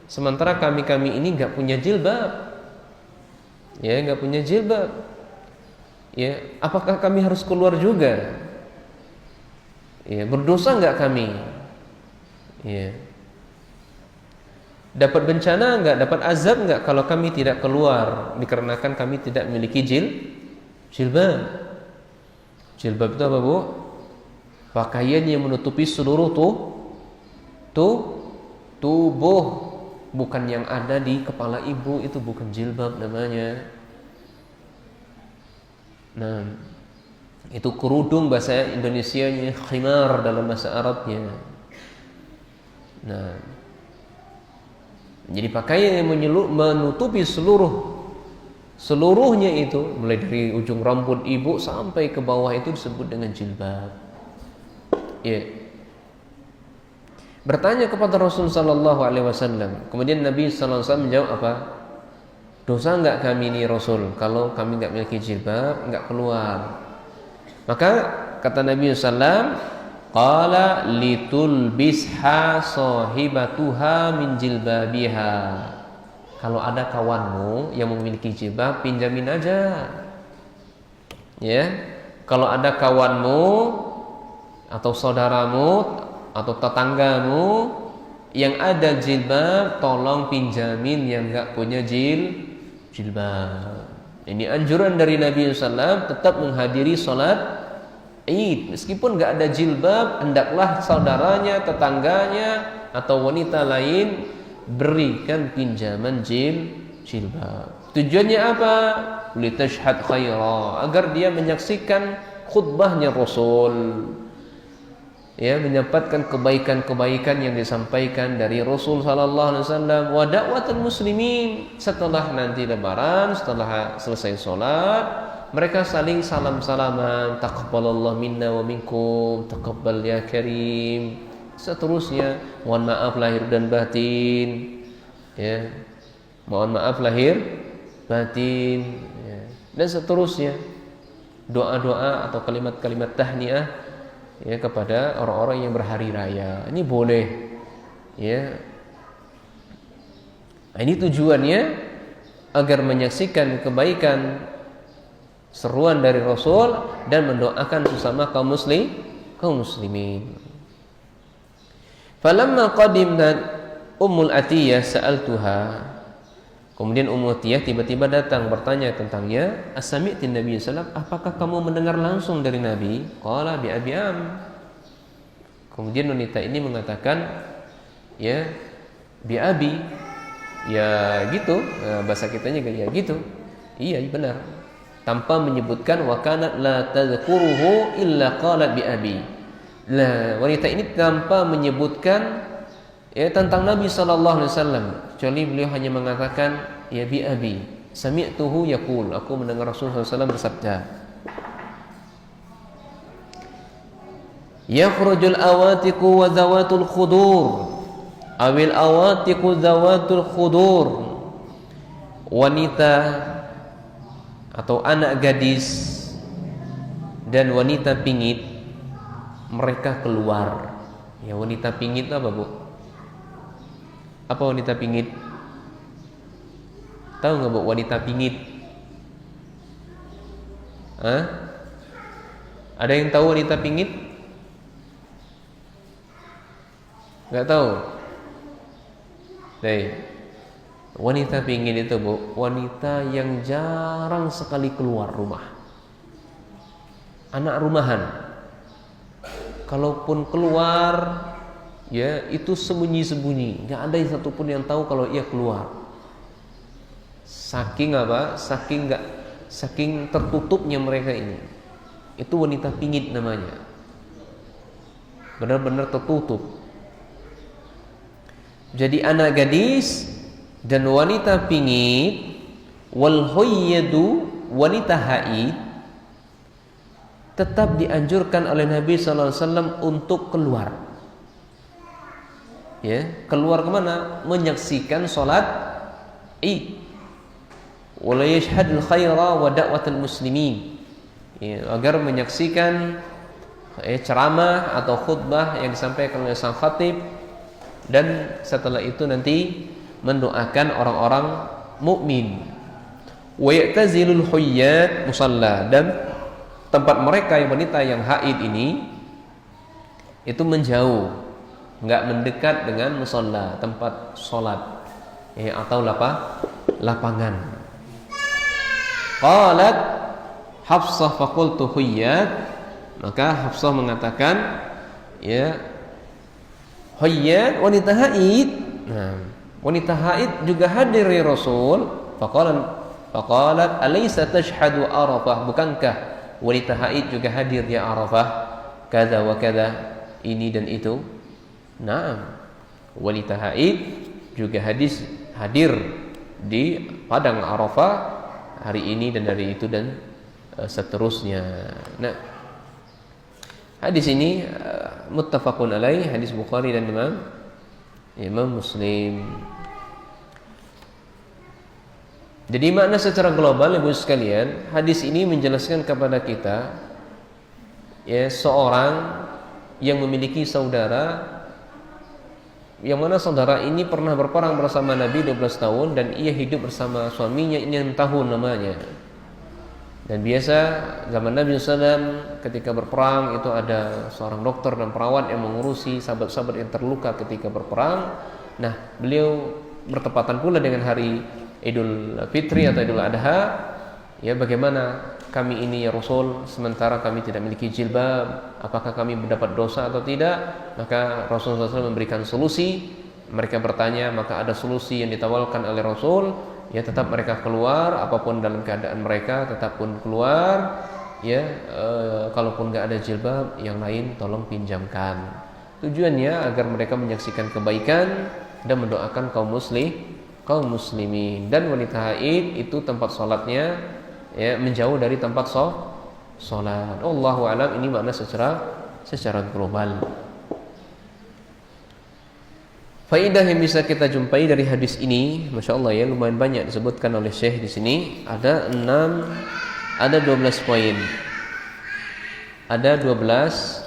Sementara kami ini enggak punya jilbab. Ya, enggak punya jilbab. Ya, apakah kami harus keluar juga? Ya, berdosa enggak kami? Ya. Dapat bencana enggak, dapat azab enggak kalau kami tidak keluar dikarenakan kami tidak memiliki jilbab. Jilbab itu apa, Bu? Pakaian yang menutupi seluruh tubuh, bukan yang ada di kepala ibu, itu bukan jilbab namanya. Nah, itu kerudung bahasa Indonesianya, khimar dalam bahasa Arabnya. Nah, jadi pakaian yang menutupi seluruhnya itu, mulai dari ujung rambut ibu sampai ke bawah, itu disebut dengan jilbab. Ya. Bertanya kepada Rasul sallallahu alaihi wasallam. Kemudian Nabi sallallahu alaihi wasallam menjawab apa? Dosa enggak kami ini Rasul kalau kami enggak memiliki jilbab, enggak keluar? Maka kata Nabi sallallahu, qala litulbisha sahibatuha min jilbabiha. Kalau ada kawanmu yang memiliki jilbab, pinjamin aja. Ya. Kalau ada kawanmu atau saudaramu atau tetanggamu yang ada jilbab, tolong pinjamin yang enggak punya jilbab. Ini anjuran dari Nabi SAW, tetap menghadiri salat Id meskipun enggak ada jilbab, hendaklah saudaranya, tetangganya atau wanita lain berikan pinjaman jilbab. Tujuannya apa? Litashhad khaira, agar dia menyaksikan khutbahnya Rasul. Ya, mendapatkan kebaikan-kebaikan yang disampaikan dari Rasul sallallahu alaihi wasallam. Wa da'watul muslimin, setelah nanti lebaran, setelah selesai salat, mereka saling salam-salaman, taqabbalallahu minna wa minkum, taqabbal ya karim. Seterusnya, mohon maaf lahir dan batin. Ya. Mohon maaf lahir batin, ya. Dan seterusnya. Doa-doa atau kalimat-kalimat tahniah, ya, kepada orang-orang yang berhari raya. Ini boleh, ya. Nah, ini tujuannya agar menyaksikan kebaikan seruan dari Rasul dan mendoakan sesama kaum muslimin. Falamma qadimna Ummul Atiyah sa'altuha. Kemudian Ummu Atiyah tiba-tiba datang bertanya tentangnya. As-sami'tin Nabi sallallahu alaihi wasallam, apakah kamu mendengar langsung dari Nabi? Qala bi abi am. Kemudian wanita ini mengatakan, ya, bi abi. Ya gitu, bahasa kitanya ya gitu. Iya, benar. Tanpa menyebutkan wa kanat la tadhkuruhu illa qalat bi abi. Lah, wanita ini tanpa menyebutkan ya tentang Nabi sallallahu alaihi wasallam, kecuali beliau hanya mengatakan ya bi abi sami'tuhu yaqul, aku mendengar Rasulullah SAW bersabda, yakhrujul awatiqu wa zawatul khudur awil awatiqu zawatul khudur, wanita atau anak gadis dan wanita pingit mereka keluar. Ya, wanita pingit apa, Bu? Apa wanita pingit? Tahu nggak, Bu, wanita pingit? Hah? Ada yang tahu wanita pingit? Nggak tahu? Wanita pingit itu, Bu, wanita yang jarang sekali keluar rumah. Anak rumahan. Kalaupun keluar, ya itu sembunyi-sembunyi, nggak ada satupun yang tahu kalau ia keluar. Saking apa? Saking tertutupnya mereka ini. Itu wanita pingit namanya. Benar-benar tertutup. Jadi anak gadis dan wanita pingit, wal huyyadu, wanita haid, tetap dianjurkan oleh Nabi sallallahu alaihi wasallam untuk keluar. Ya, keluar kemana? Menyaksikan salat Id. Wala yashhadul khaira wa da'watul muslimin. Ya, agar menyaksikan ceramah atau khutbah yang disampaikan oleh sang khatib, dan setelah itu nanti mendoakan orang-orang mukmin. Wa ya'tazilul huyyat musalla, dan tempat mereka yang wanita yang haid ini itu menjauh, enggak mendekat dengan musalla, tempat sholat, atau lapangan. Qalat Hafsah faqultu huyyat, maka Hafsah mengatakan, ya, huyyat wanita haid. Nah, wanita haid juga hadir ya Rasul. Faqalat alaysa tashhadu Arafah, bukankah wanita haid juga hadir ya Arafah, kada wa kada, ini dan itu. Naam, wanita haid juga hadir di padang Arafah hari ini dan hari itu dan seterusnya. Nah, hadis ini muttafaqun alaih, hadis Bukhari dan Imam Muslim. Jadi makna secara global, Ibu sekalian, hadis ini menjelaskan kepada kita, ya, seorang yang memiliki saudara, yang mana saudara ini pernah berperang bersama Nabi 12 tahun dan ia hidup bersama suaminya 6 tahun namanya. Dan biasa zaman Nabi SAW ketika berperang itu ada seorang dokter dan perawat yang mengurusi sahabat-sahabat yang terluka ketika berperang. Nah, beliau bertepatan pula dengan hari Idul Fitri atau Idul Adha. Ya, bagaimana kami ini ya Rasul, sementara kami tidak memiliki jilbab, apakah kami mendapat dosa atau tidak? Maka Rasulullah SAW memberikan solusi. Mereka bertanya, maka ada solusi yang ditawarkan oleh Rasul. Ya, tetap mereka keluar, apapun dalam keadaan mereka tetap pun keluar. Ya, kalaupun nggak ada jilbab, yang lain tolong pinjamkan. Tujuannya agar mereka menyaksikan kebaikan dan mendoakan kaum muslimin. Dan wanita haid itu tempat sholatnya, ya, menjauh dari tempat sholat. Allahu a'lam, ini makna secara global. Faedah yang bisa kita jumpai dari hadis ini, Masya Allah ya, lumayan banyak disebutkan oleh Syekh di sini. Ada 12 poin. Ada 12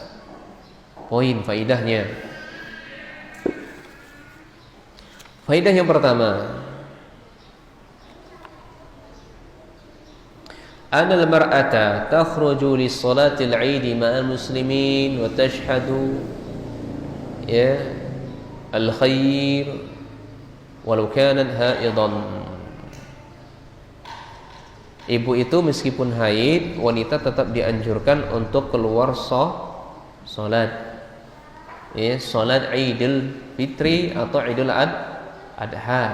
poin faedahnya. Faedah yang pertama, anal mar'ata takhruju lis salatil 'id ma'al muslimin wa tashhadu, ya, al-khair walau kanat haidan. Ibu itu meskipun haid, wanita tetap dianjurkan untuk keluar salat. Ya, salat Idul Fitri atau Idul Adha.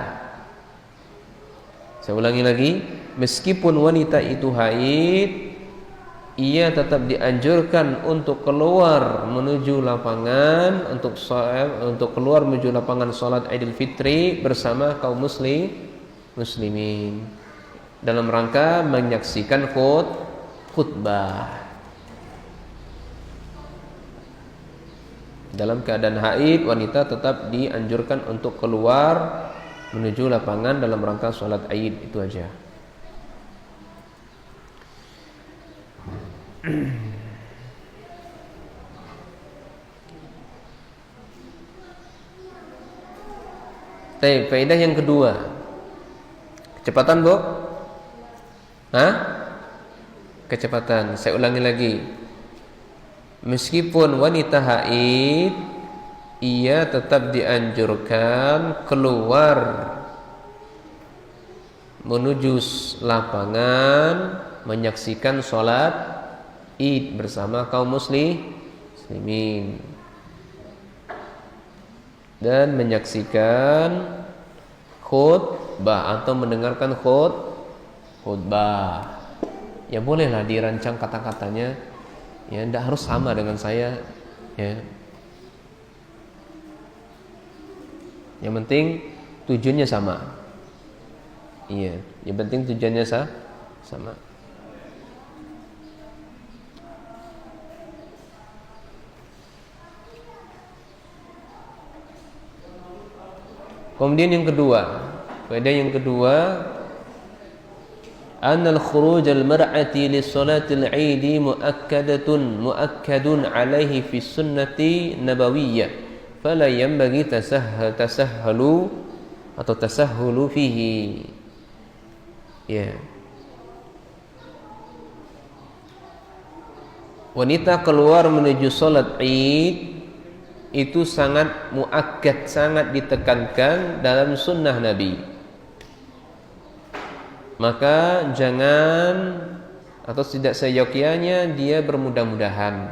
Saya ulangi lagi, meskipun wanita itu haid, ia tetap dianjurkan untuk keluar menuju lapangan untuk keluar menuju lapangan salat Idul Fitri bersama kaum muslimin dalam rangka menyaksikan khutbah. Dalam keadaan haid, wanita tetap dianjurkan untuk keluar menuju lapangan dalam rangka salat Id, itu aja. Baik, faedah yang kedua. Kecepatan, Bu? Hah? Kecepatan. Saya ulangi lagi. Meskipun wanita haid, ia tetap dianjurkan keluar menuju lapangan menyaksikan sholat Id bersama kaum muslimin dan menyaksikan khutbah atau mendengarkan khutbah. Ya bolehlah dirancang kata-katanya, ya tidak harus sama dengan saya, ya. Yang penting tujuannya sama. Iya, yang penting tujuannya sama. Kemudian yang kedua, faedah yang kedua, anna al-khuruj al-mar'ati li salatil 'Eid muakkadun 'alaihi fi sunnati nabawiyyah fala yanbaghi tasahhulu fihi. Ya. Wanita keluar menuju salat Id itu sangat muakkad, sangat ditekankan dalam sunnah Nabi. Maka jangan atau tidak seyogyanya dia bermudah-mudahan.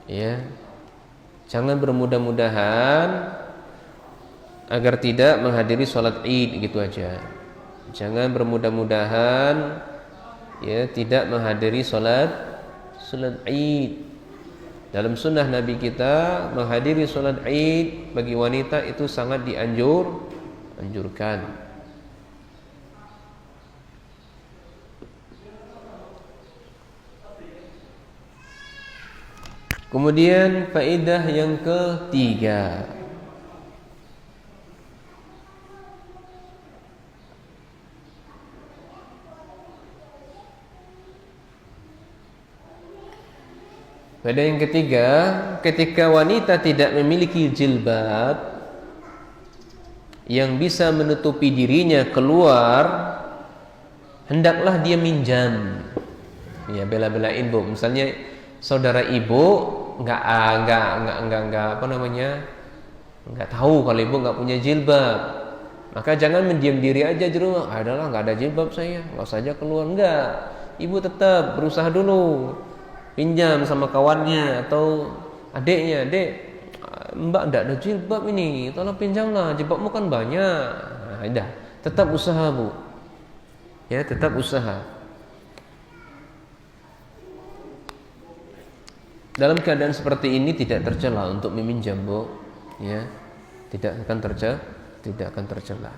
Ya. Jangan bermudah-mudahan agar tidak menghadiri salat Id gitu aja. Jangan bermudah-mudahan ya tidak menghadiri salat Id. Dalam sunnah Nabi kita menghadiri salat Id bagi wanita itu sangat anjurkan. Kemudian faedah yang ketiga, ketika wanita tidak memiliki jilbab yang bisa menutupi dirinya keluar, hendaklah dia minjam. Ya, bela-belain, Bu. Misalnya saudara ibu enggak tahu kalau ibu enggak punya jilbab. Maka jangan mendiam diri aja di rumah. Adalah enggak ada jilbab saya, enggak usah aja keluar. Enggak. Ibu tetap berusaha dulu. Pinjam sama kawannya atau adiknya, "Dek, Mbak enggak ada jilbab ini, tolong pinjamlah, jilbabmu kan banyak." Nah, udah, tetap usaha, Bu. Ya, tetap usaha. Dalam keadaan seperti ini tidak tercela untuk meminjam, Bu. Ya, tidak akan tercela.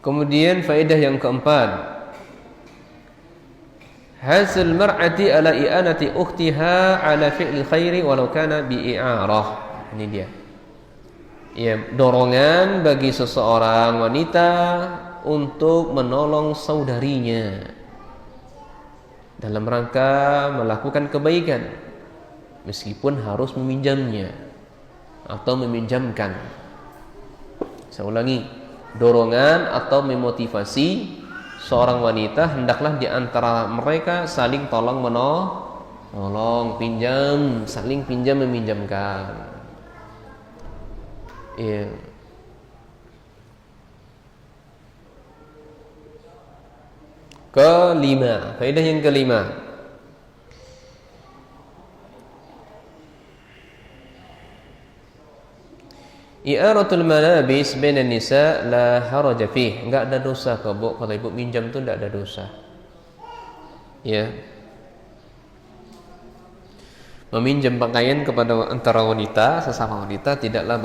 Kemudian faedah yang keempat, hasil mar'ati ala i'anati ukhtiha ala fi'l khairi walau kana bi'i'arah. Ini dia. Ya, dorongan bagi seseorang wanita untuk menolong saudarinya dalam rangka melakukan kebaikan meskipun harus meminjamnya atau meminjamkan. Saya ulangi, dorongan atau memotivasi seorang wanita hendaklah di antara mereka saling tolong menolong, saling pinjam meminjamkan. Iya. Kelima, faedah yang kelima, I'aratul malabis bainan nisa la haraja fih. Enggak ada dosa kok, Bu. Kalau ibu minjam tuh enggak ada dosa. Ya. Meminjam pakaian kepada antara wanita, sesama wanita tidaklah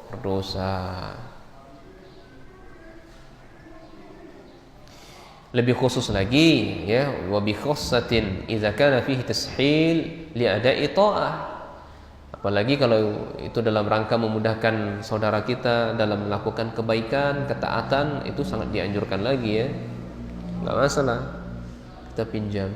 berdosa. Lebih khusus lagi, ya, wa bi khassatin idza kana fihi tashil li ada'i ta'ah. Apalagi kalau itu dalam rangka memudahkan saudara kita dalam melakukan kebaikan, ketaatan, itu sangat dianjurkan lagi, ya. Enggak masalah kita pinjam.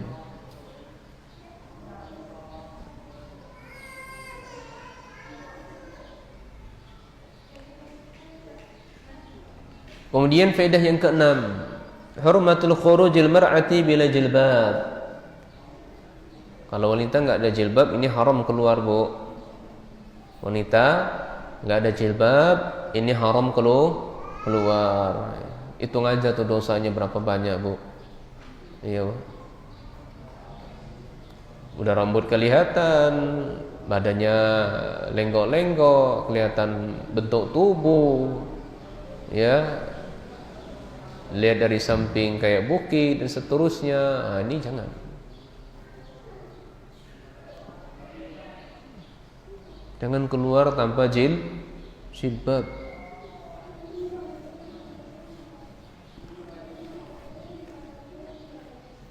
Kemudian faedah yang keenam, hurmatul khurujil mar'ati bila jilbab. Kalau wanita enggak ada jilbab, ini haram keluar, Bu. Wanita enggak ada jilbab, ini haram keluar. Hitung aja tuh dosanya berapa banyak, Bu. Iya, Bu. Udah rambut kelihatan, badannya lenggok-lenggok, kelihatan bentuk tubuh, ya. Lihat dari samping kayak bukit dan seterusnya. Ini jangan. Jangan keluar tanpa jilbab.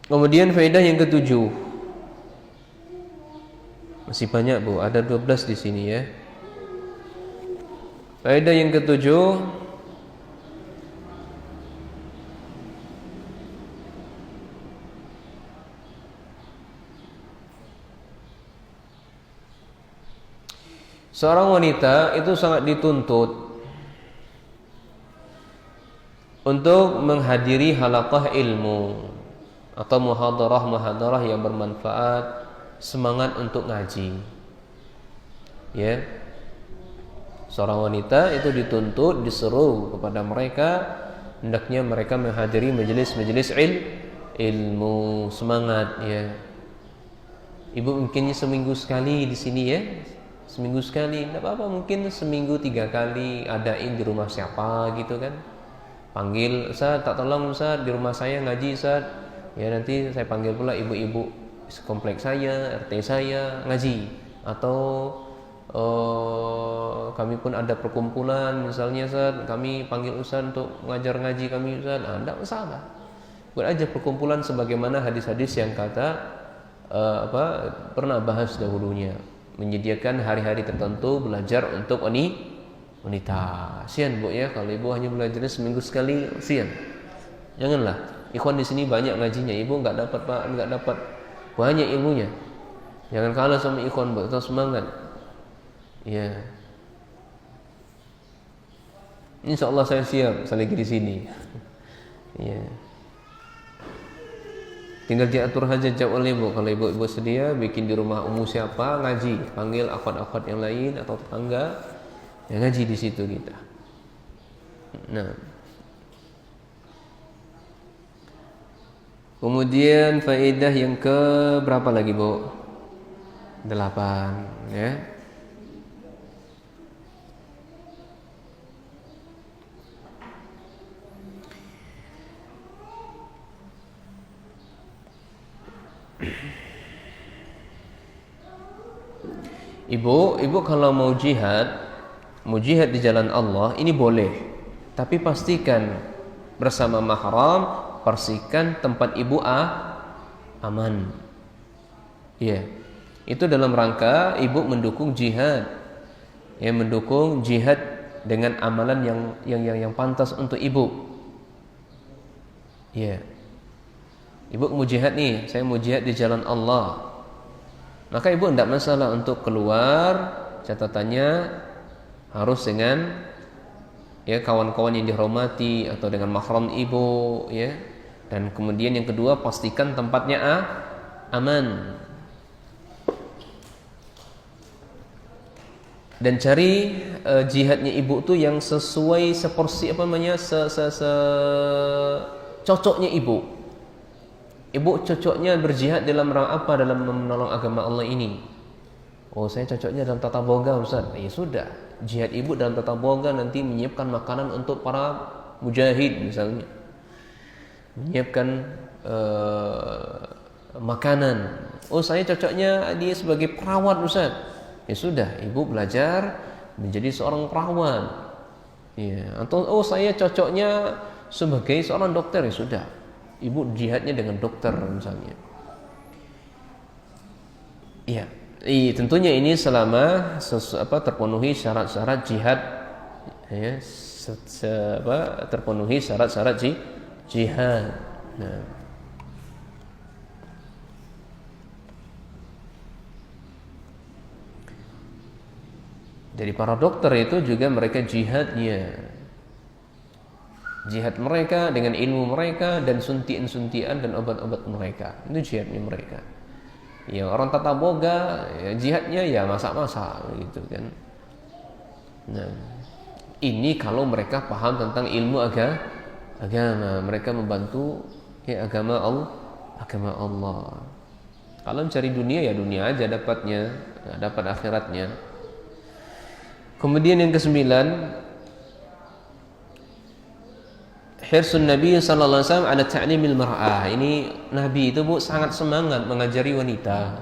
Kemudian faedah yang ketujuh. Masih banyak, Bu. Ada 12 di sini, ya. Faedah yang ketujuh, seorang wanita itu sangat dituntut untuk menghadiri halaqah ilmu atau muhadarah yang bermanfaat, semangat untuk ngaji. Ya. Seorang wanita itu dituntut, diseru kepada mereka hendaknya mereka menghadiri majelis-majelis ilmu, semangat, ya. Ibu mungkinnya seminggu sekali di sini, ya. Seminggu sekali, tidak apa-apa, mungkin seminggu 3 kali adain di rumah siapa gitu kan. Panggil, Ustaz, tak tolong Ustaz, di rumah saya ngaji Ustaz. Ya, nanti saya panggil pula ibu-ibu kompleks saya, RT saya ngaji. Atau kami pun ada perkumpulan misalnya Ustaz, kami panggil Ustaz untuk ngajar ngaji kami Ustaz. Tidak masalah. Buat aja perkumpulan sebagaimana hadis-hadis yang pernah bahas dahulunya. Menyediakan hari-hari tertentu belajar untuk wanita. Sian, Bu, ya, kalau ibu hanya belajar seminggu sekali, sian. Janganlah. Ikhwan di sini banyak ngajinya, ibu enggak dapat banyak ilmunya. Jangan kalah sama ikhwan, Bu, tetap semangat. Ya. Insyaallah saya siap selagi di sini. Ya. Tinggal diatur saja jadwal ibu. Kalau ibu sedia bikin di rumah umum siapa ngaji, panggil akhwat-akhwat yang lain atau tetangga yang ngaji di situ kita. Nah, kemudian faedah yang ke berapa lagi, Bu? 8, ya. Ibu kalau mau jihad di jalan Allah ini boleh, tapi pastikan bersama mahram, pastikan tempat ibu aman. Ya, itu dalam rangka ibu mendukung jihad, ya, mendukung jihad dengan amalan yang pantas untuk ibu. Ya, ibu mau jihad nih, saya mau jihad di jalan Allah. Maka ibu tidak masalah untuk keluar, catatannya harus dengan, ya, kawan-kawan yang dihormati atau dengan mahram ibu, ya. Dan kemudian yang kedua, pastikan tempatnya aman. Dan cari jihadnya ibu tuh yang sesuai seporsi cocoknya ibu. Ibu cocoknya berjihad dalam rangka apa dalam menolong agama Allah ini? Oh, saya cocoknya dalam tata boga, Ustaz. Ya sudah, jihad ibu dalam tata boga nanti menyiapkan makanan untuk para mujahid misalnya. Menyiapkan makanan. Oh, saya cocoknya dia sebagai perawat, Ustaz. Ya sudah, ibu belajar menjadi seorang perawat. Ya, atau oh saya cocoknya sebagai seorang dokter, ya sudah. Ibu jihadnya dengan dokter misalnya. Iya. Tentunya ini selama terpenuhi syarat-syarat jihad, ya, terpenuhi syarat-syarat jihad. Nah, jadi para dokter itu juga mereka jihadnya, jihad mereka dengan ilmu mereka dan suntian-suntian dan obat-obat mereka, itu jihadnya mereka. Ya orang tata boga ya, jihadnya ya masak-masak gitu kan. Nah, ini kalau mereka paham tentang ilmu agama, mereka membantu ya agama Allah. Kalau mencari dunia ya dunia aja dapatnya, dapat akhiratnya. Kemudian yang kesembilan, hirsun Nabi sallallahu alaihi wasallam ala ta'limil mar'ah. Ini Nabi itu Bu sangat semangat mengajari wanita.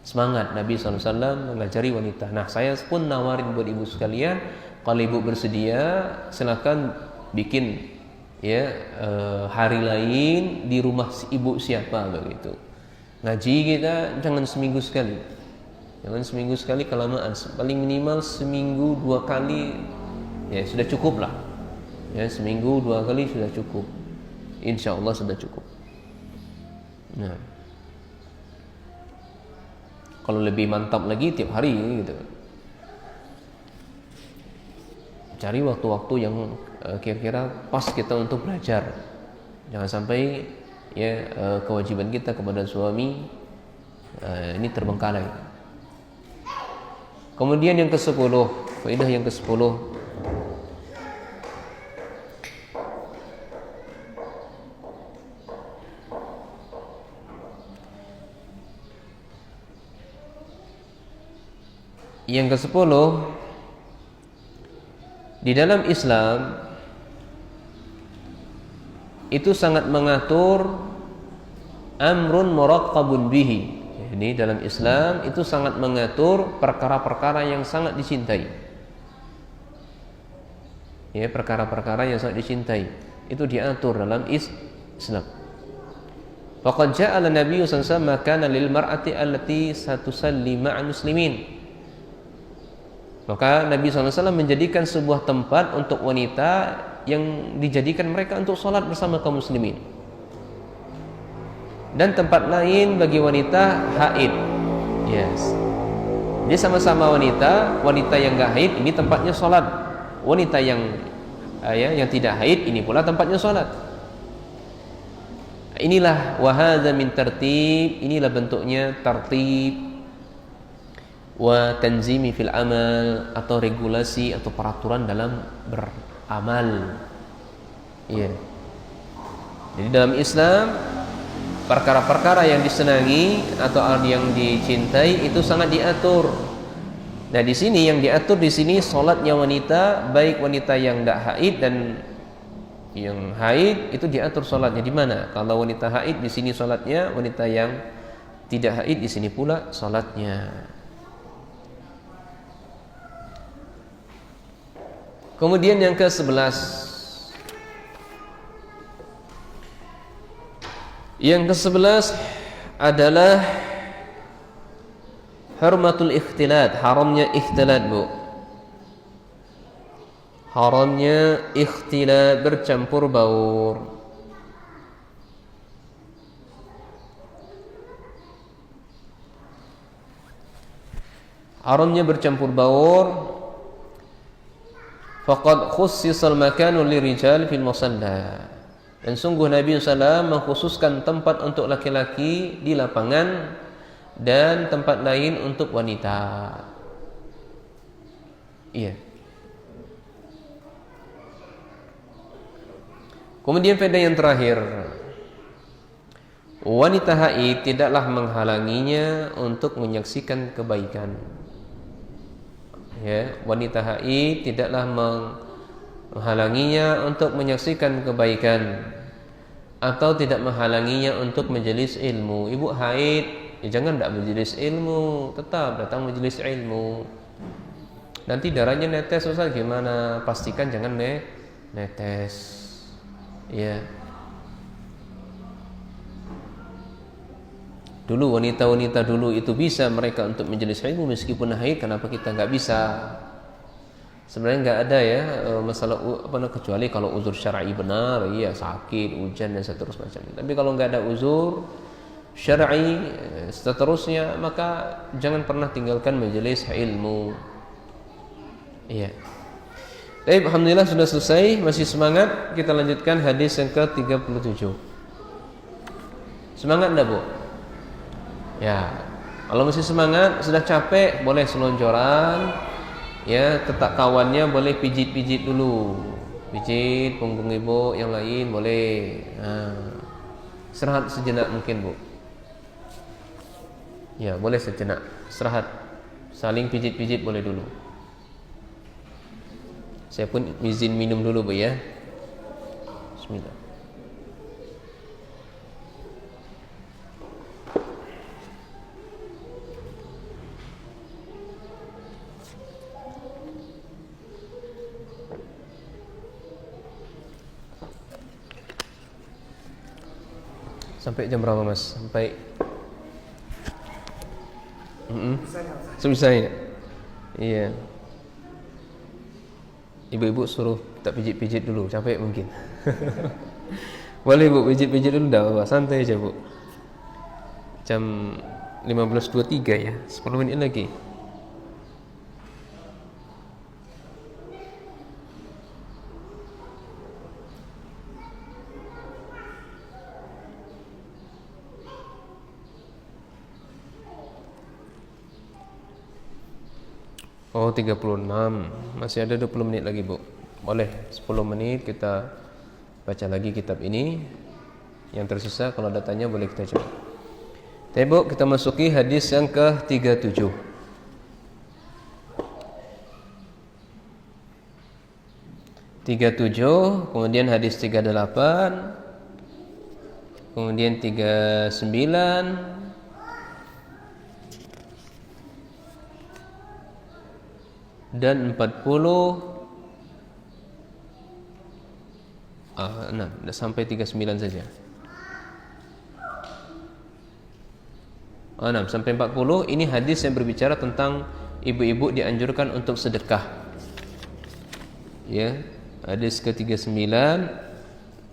Semangat Nabi sallallahu alaihi wasallam mengajari wanita. Nah, saya pun nawarin buat ibu sekalian, kalau ibu bersedia silakan bikin ya hari lain di rumah ibu siapa begitu. Ngaji kita jangan seminggu sekali. Jangan seminggu sekali kelamaan. Paling minimal seminggu 2 kali ya sudah cukup lah. Ya, seminggu 2 kali sudah cukup. Insya Allah sudah cukup. Nah, kalau lebih mantap lagi tiap hari gitu. Cari waktu-waktu yang kira-kira pas kita untuk belajar. Jangan sampai ya kewajiban kita kepada suami ini terbengkalai. Kemudian yang ke-10, faedah yang ke-10, di dalam Islam itu sangat mengatur amrun muraqqabun bihi. Ini dalam Islam itu sangat mengatur perkara-perkara yang sangat dicintai. Ya, perkara-perkara yang sangat dicintai itu diatur dalam Islam. Faqad ja'ala Nabi sallallahu alaihi wasallam makana lil mar'ati allati satusalli ma'al muslimin. Maka Nabi SAW menjadikan sebuah tempat untuk wanita yang dijadikan mereka untuk sholat bersama kaum muslimin. Dan tempat lain bagi wanita haid. Yes. Jadi sama-sama wanita yang enggak haid ini tempatnya sholat. Wanita yang tidak haid ini pula tempatnya sholat. Inilah wahadza min tertib, inilah bentuknya tertib wa tanzimi fil amal, atau regulasi atau peraturan dalam beramal. Iya. Jadi dalam Islam perkara-perkara yang disenangi atau yang dicintai itu sangat diatur. Nah, di sini yang diatur di sini salatnya wanita, baik wanita yang tidak haid dan yang haid itu diatur salatnya di mana? Kalau wanita haid di sini salatnya, wanita yang tidak haid di sini pula salatnya. Kemudian yang ke-11, adalah hurmatul ikhtilat, haramnya ikhtilat, Bu. Haramnya ikhtilat, bercampur baur. Haramnya bercampur baur. Faqad khussisal makanu lirijal fil musalla. Dan sungguh Nabi SAW mengkhususkan tempat untuk laki-laki di lapangan dan tempat lain untuk wanita. Iya. Kemudian faedah yang terakhir, Wanita haid tidaklah menghalanginya untuk menyaksikan kebaikan. Ya, wanita haid tidaklah menghalanginya untuk menyaksikan kebaikan atau tidak menghalanginya untuk majelis ilmu. Ibu haid, ya jangan tidak majelis ilmu, tetap datang majelis ilmu. Nanti darahnya netes, Ustaz, gimana? Pastikan jangan netes. Ya. Dulu wanita-wanita dulu itu bisa mereka untuk majelis ilmu meskipun haid, kenapa kita nggak bisa? Sebenarnya nggak ada ya masalah kecuali kalau uzur syar'i benar, iya sakit, hujan dan seterusnya macam. Tapi kalau nggak ada uzur syar'i seterusnya, maka jangan pernah tinggalkan majelis ilmu. Iya. Baik, alhamdulillah sudah selesai. Masih semangat? Kita lanjutkan hadis yang ke-37. Semangat enggak, Bu? Ya. Kalau masih semangat, sudah capek, boleh selonjoran. Ya, tetap kawannya boleh pijit-pijit dulu. Pijit punggung ibu, yang lain boleh. Nah, istirahat sejenak mungkin, Bu. Ya, boleh sejenak. Istirahat. Saling pijit-pijit boleh dulu. Saya pun izin minum dulu, Bu ya. Bismillah. Sampai jam berapa, Mas? Sampai sebisanya. Iya. Ibu-ibu suruh tak pijit-pijit dulu, capek mungkin. Boleh, Bu, pijit-pijit dulu, enggak apa-apa, santai aja, Bu. Jam 15.23 ya, 10 menit lagi. Oh, 36. Masih ada 20 menit lagi, Bu. Boleh 10 menit kita baca lagi kitab ini. Yang tersisa kalau datanya boleh kita coba. Tapi, Bu, kita masuki hadis yang ke-37. Kemudian hadis 38, kemudian 39, dan 40. 6 sampai 39 saja. 6 sampai 40 ini hadis yang berbicara tentang ibu-ibu dianjurkan untuk sedekah. Ya, hadis ke-39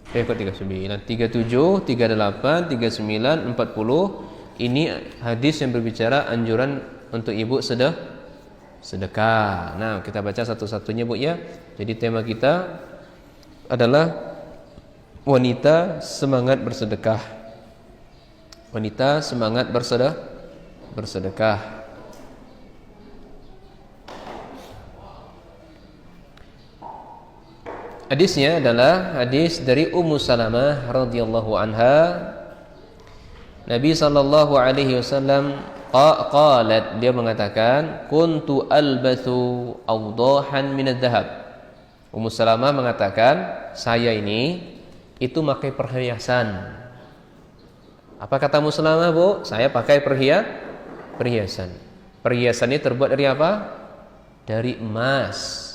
37, 38, 39, 40 ini hadis yang berbicara anjuran untuk ibu sedekah. Nah, kita baca satu-satunya, Bu ya. Jadi tema kita adalah wanita semangat bersedekah. Wanita semangat bersedekah. Hadisnya adalah hadis dari Ummu Salamah radhiyallahu anha. Nabi sallallahu alaihi wasallam qalat, dia mengatakan, kuntu albathu awdahan min adh-dhahab. Ummu Salamah mengatakan, saya ini itu pakai perhiasan. Apa kata Ummu Salamah, Bu? Saya pakai perhiasan. Perhiasan ini terbuat dari apa? Dari emas.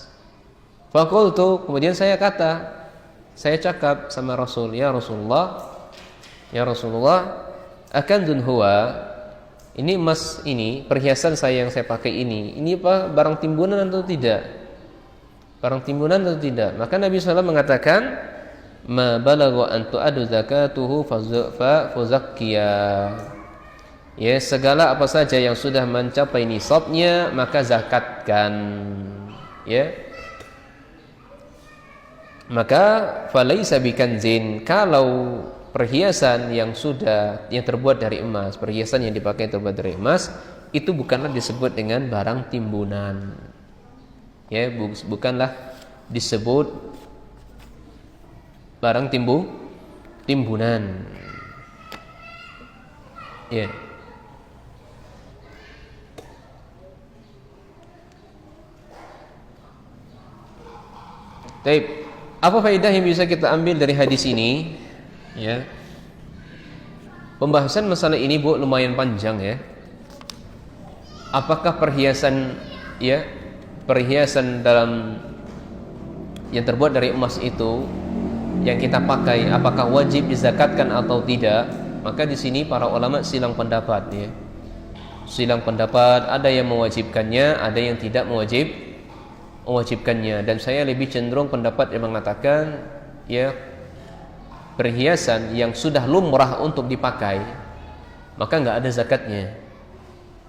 Faqultu, kemudian saya cakap sama Rasul, ya Rasulullah, akandun huwa, ini emas ini, perhiasan saya yang saya pakai ini apa barang timbunan atau tidak? Barang timbunan atau tidak? Maka Nabi SAW mengatakan, ma balagha an tu'addu zakatuhu fazakkiya. Ya, segala apa saja yang sudah mencapai nisabnya maka zakatkan. Ya. Maka falaisa bikanzin, kalau perhiasan yang terbuat dari emas, perhiasan yang dipakai terbuat dari emas, itu bukanlah disebut dengan barang timbunan. Ya, bukanlah disebut barang timbunan. Ya. Baik, apa faedah yang bisa kita ambil dari hadis ini? Ya. Pembahasan masalah ini Bu lumayan panjang ya. Apakah perhiasan dalam yang terbuat dari emas itu yang kita pakai apakah wajib dizakatkan atau tidak? Maka di sini para ulama silang pendapat ya. Silang pendapat, ada yang mewajibkannya, ada yang tidak mewajibkannya, dan saya lebih cenderung pendapat yang mengatakan ya perhiasan yang sudah lumrah untuk dipakai maka nggak ada zakatnya.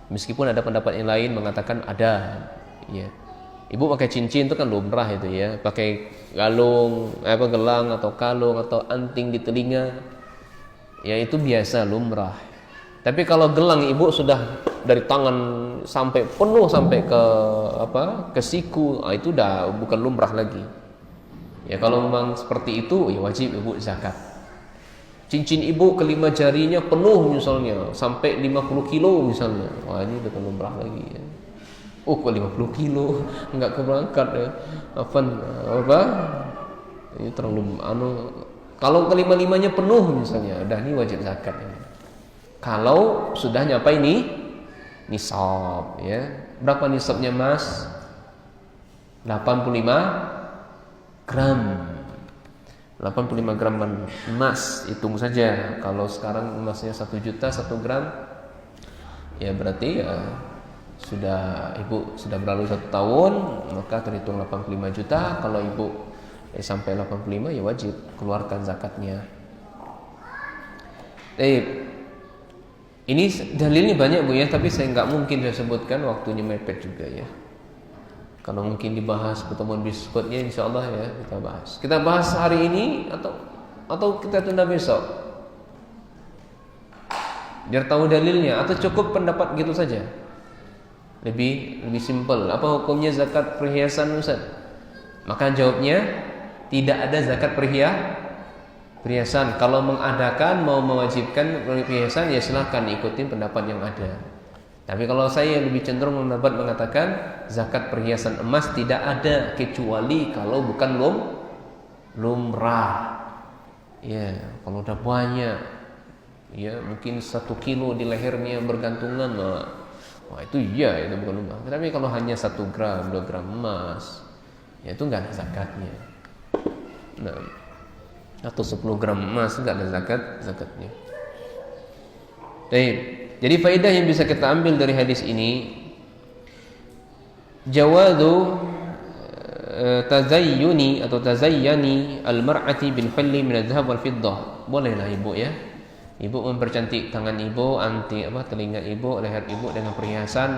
Meskipun ada pendapat yang lain mengatakan ada ya. Ibu pakai cincin itu kan lumrah itu ya, pakai gelang atau kalung atau anting di telinga ya itu biasa lumrah. Tapi kalau gelang ibu sudah dari tangan sampai penuh sampai ke siku, itu udah bukan lumrah lagi. Ya kalau memang seperti itu ya wajib ibu zakat. Cincin ibu kelima jarinya penuh misalnya sampai 50 kilo misalnya, wah ini bukan lumrah lagi ya. Oh kok 50 kilo enggak keberangkat ya. Apa? Ini terlalu kalau kelima-limanya penuh misalnya, udah ini wajib zakat ya. Kalau sudah nyampe ini nisab ya. Berapa nisabnya Mas? 85 gram. 85 gram emas, hitung saja. Kalau sekarang emasnya 1 juta 1 gram ya berarti ya ibu sudah berlalu 1 tahun maka terhitung 85 juta. Kalau ibu sampai 85 ya wajib keluarkan zakatnya. Ini dalilnya banyak Bu ya, tapi saya nggak mungkin saya sebutkan, waktunya mepet juga ya. Kalau mungkin dibahas pertemuan berikutnya insyaallah ya kita bahas. Kita bahas hari ini atau kita tunda besok? Biar tahu dalilnya, atau cukup pendapat gitu saja? Lebih simpel. Apa hukumnya zakat perhiasan Ustaz? Maka jawabnya tidak ada zakat perhiasan. Kalau mengadakan mau mewajibkan perhiasan ya silahkan ikutin pendapat yang ada. Tapi kalau saya lebih cenderung pendapat mengatakan zakat perhiasan emas tidak ada kecuali kalau bukan lumrah. Ya, kalau udah banyak ya mungkin 1 kilo di lehernya bergantungan, wah itu iya itu bukan lumrah. Tapi kalau hanya 1 gram 2 gram emas ya itu enggak ada zakatnya. Nah, atau 10 gram emas enggak ada zakatnya. Jadi faedah yang bisa kita ambil dari hadis ini, jawadu tazayyuni atau tazayyani al-mar'ati bil halli min adh-dhahab wal fiddah. Bolehlah ibu ya. Ibu mempercantik tangan ibu, telinga ibu, leher ibu dengan perhiasan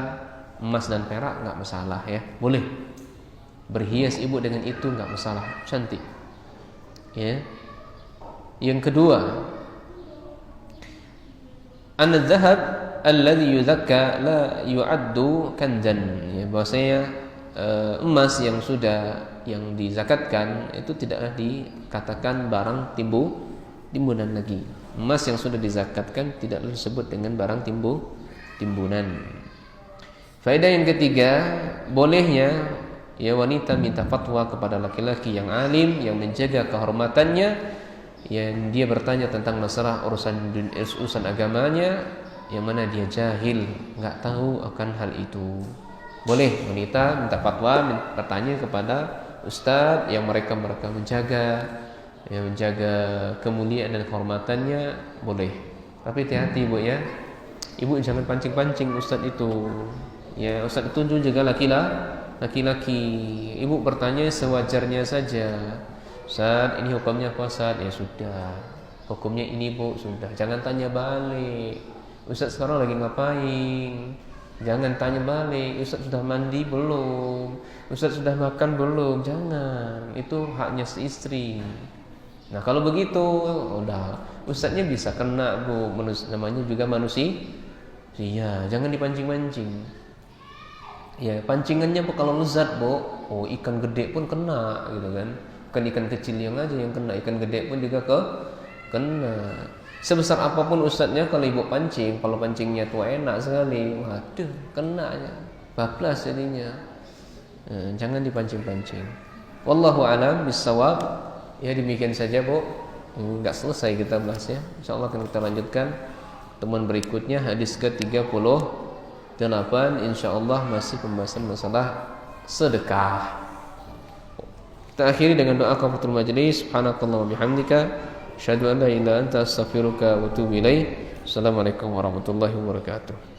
emas dan perak enggak masalah ya. Boleh. Berhias ibu dengan itu enggak masalah, cantik. Ya. Yang kedua, an-dhahab alladhi yuzakka la yu'addu kanzan. Ya, bahwasanya emas yang dizakatkan itu tidaklah dikatakan barang timbunan lagi. Emas yang sudah dizakatkan tidaklah disebut dengan barang timbunan. Faedah yang ketiga, bolehnya ya wanita minta fatwa kepada laki-laki yang alim yang menjaga kehormatannya, yang dia bertanya tentang masalah urusan agamanya yang mana dia jahil, enggak tahu akan hal itu. Boleh wanita minta fatwa, bertanya kepada ustaz yang mereka menjaga kemuliaan dan kehormatannya, boleh. Tapi hati-hati Bu ya. Ibu jangan pancing-pancing ustaz itu. Ya, ustaz itu juga laki-laki. Ibu bertanya sewajarnya saja. Ustaz, ini hukumnya apa Ustaz? Ya sudah. Hukumnya ini Bu, sudah. Jangan tanya balik. Ustaz sekarang lagi ngapain? Jangan tanya balik. Ustaz sudah mandi belum? Ustaz sudah makan belum? Jangan. Itu haknya istri. Nah, kalau begitu udah ustaznya bisa kena Bu. Namanya juga manusia. Iya, jangan dipancing-pancing. Ya, pancingannya Bu kalau lezat Bu. Oh, ikan gede pun kena gitu kan. Bukan ikan kecil yang aja yang kena, ikan gede pun juga kena. Sebesar apapun ustadznya, kalau ibu pancing, kalau pancingnya tua enak sekali, waduh, kenanya, bablas jadinya. Jangan dipancing-pancing. Wallahu a'lam bissawab. Ya demikian saja Bu. Enggak selesai kita bahas ya. Insyaallah akan kita lanjutkan teman berikutnya, hadis ke-38. Insyaallah masih pembahasan masalah sedekah. Kita akhiri dengan doa kafaratul majlis. Subhanakallah wa bihamdika, asyhadu an la ilaha illa anta, astaghfiruka wa atubu ilaik. Assalamualaikum warahmatullahi wabarakatuh.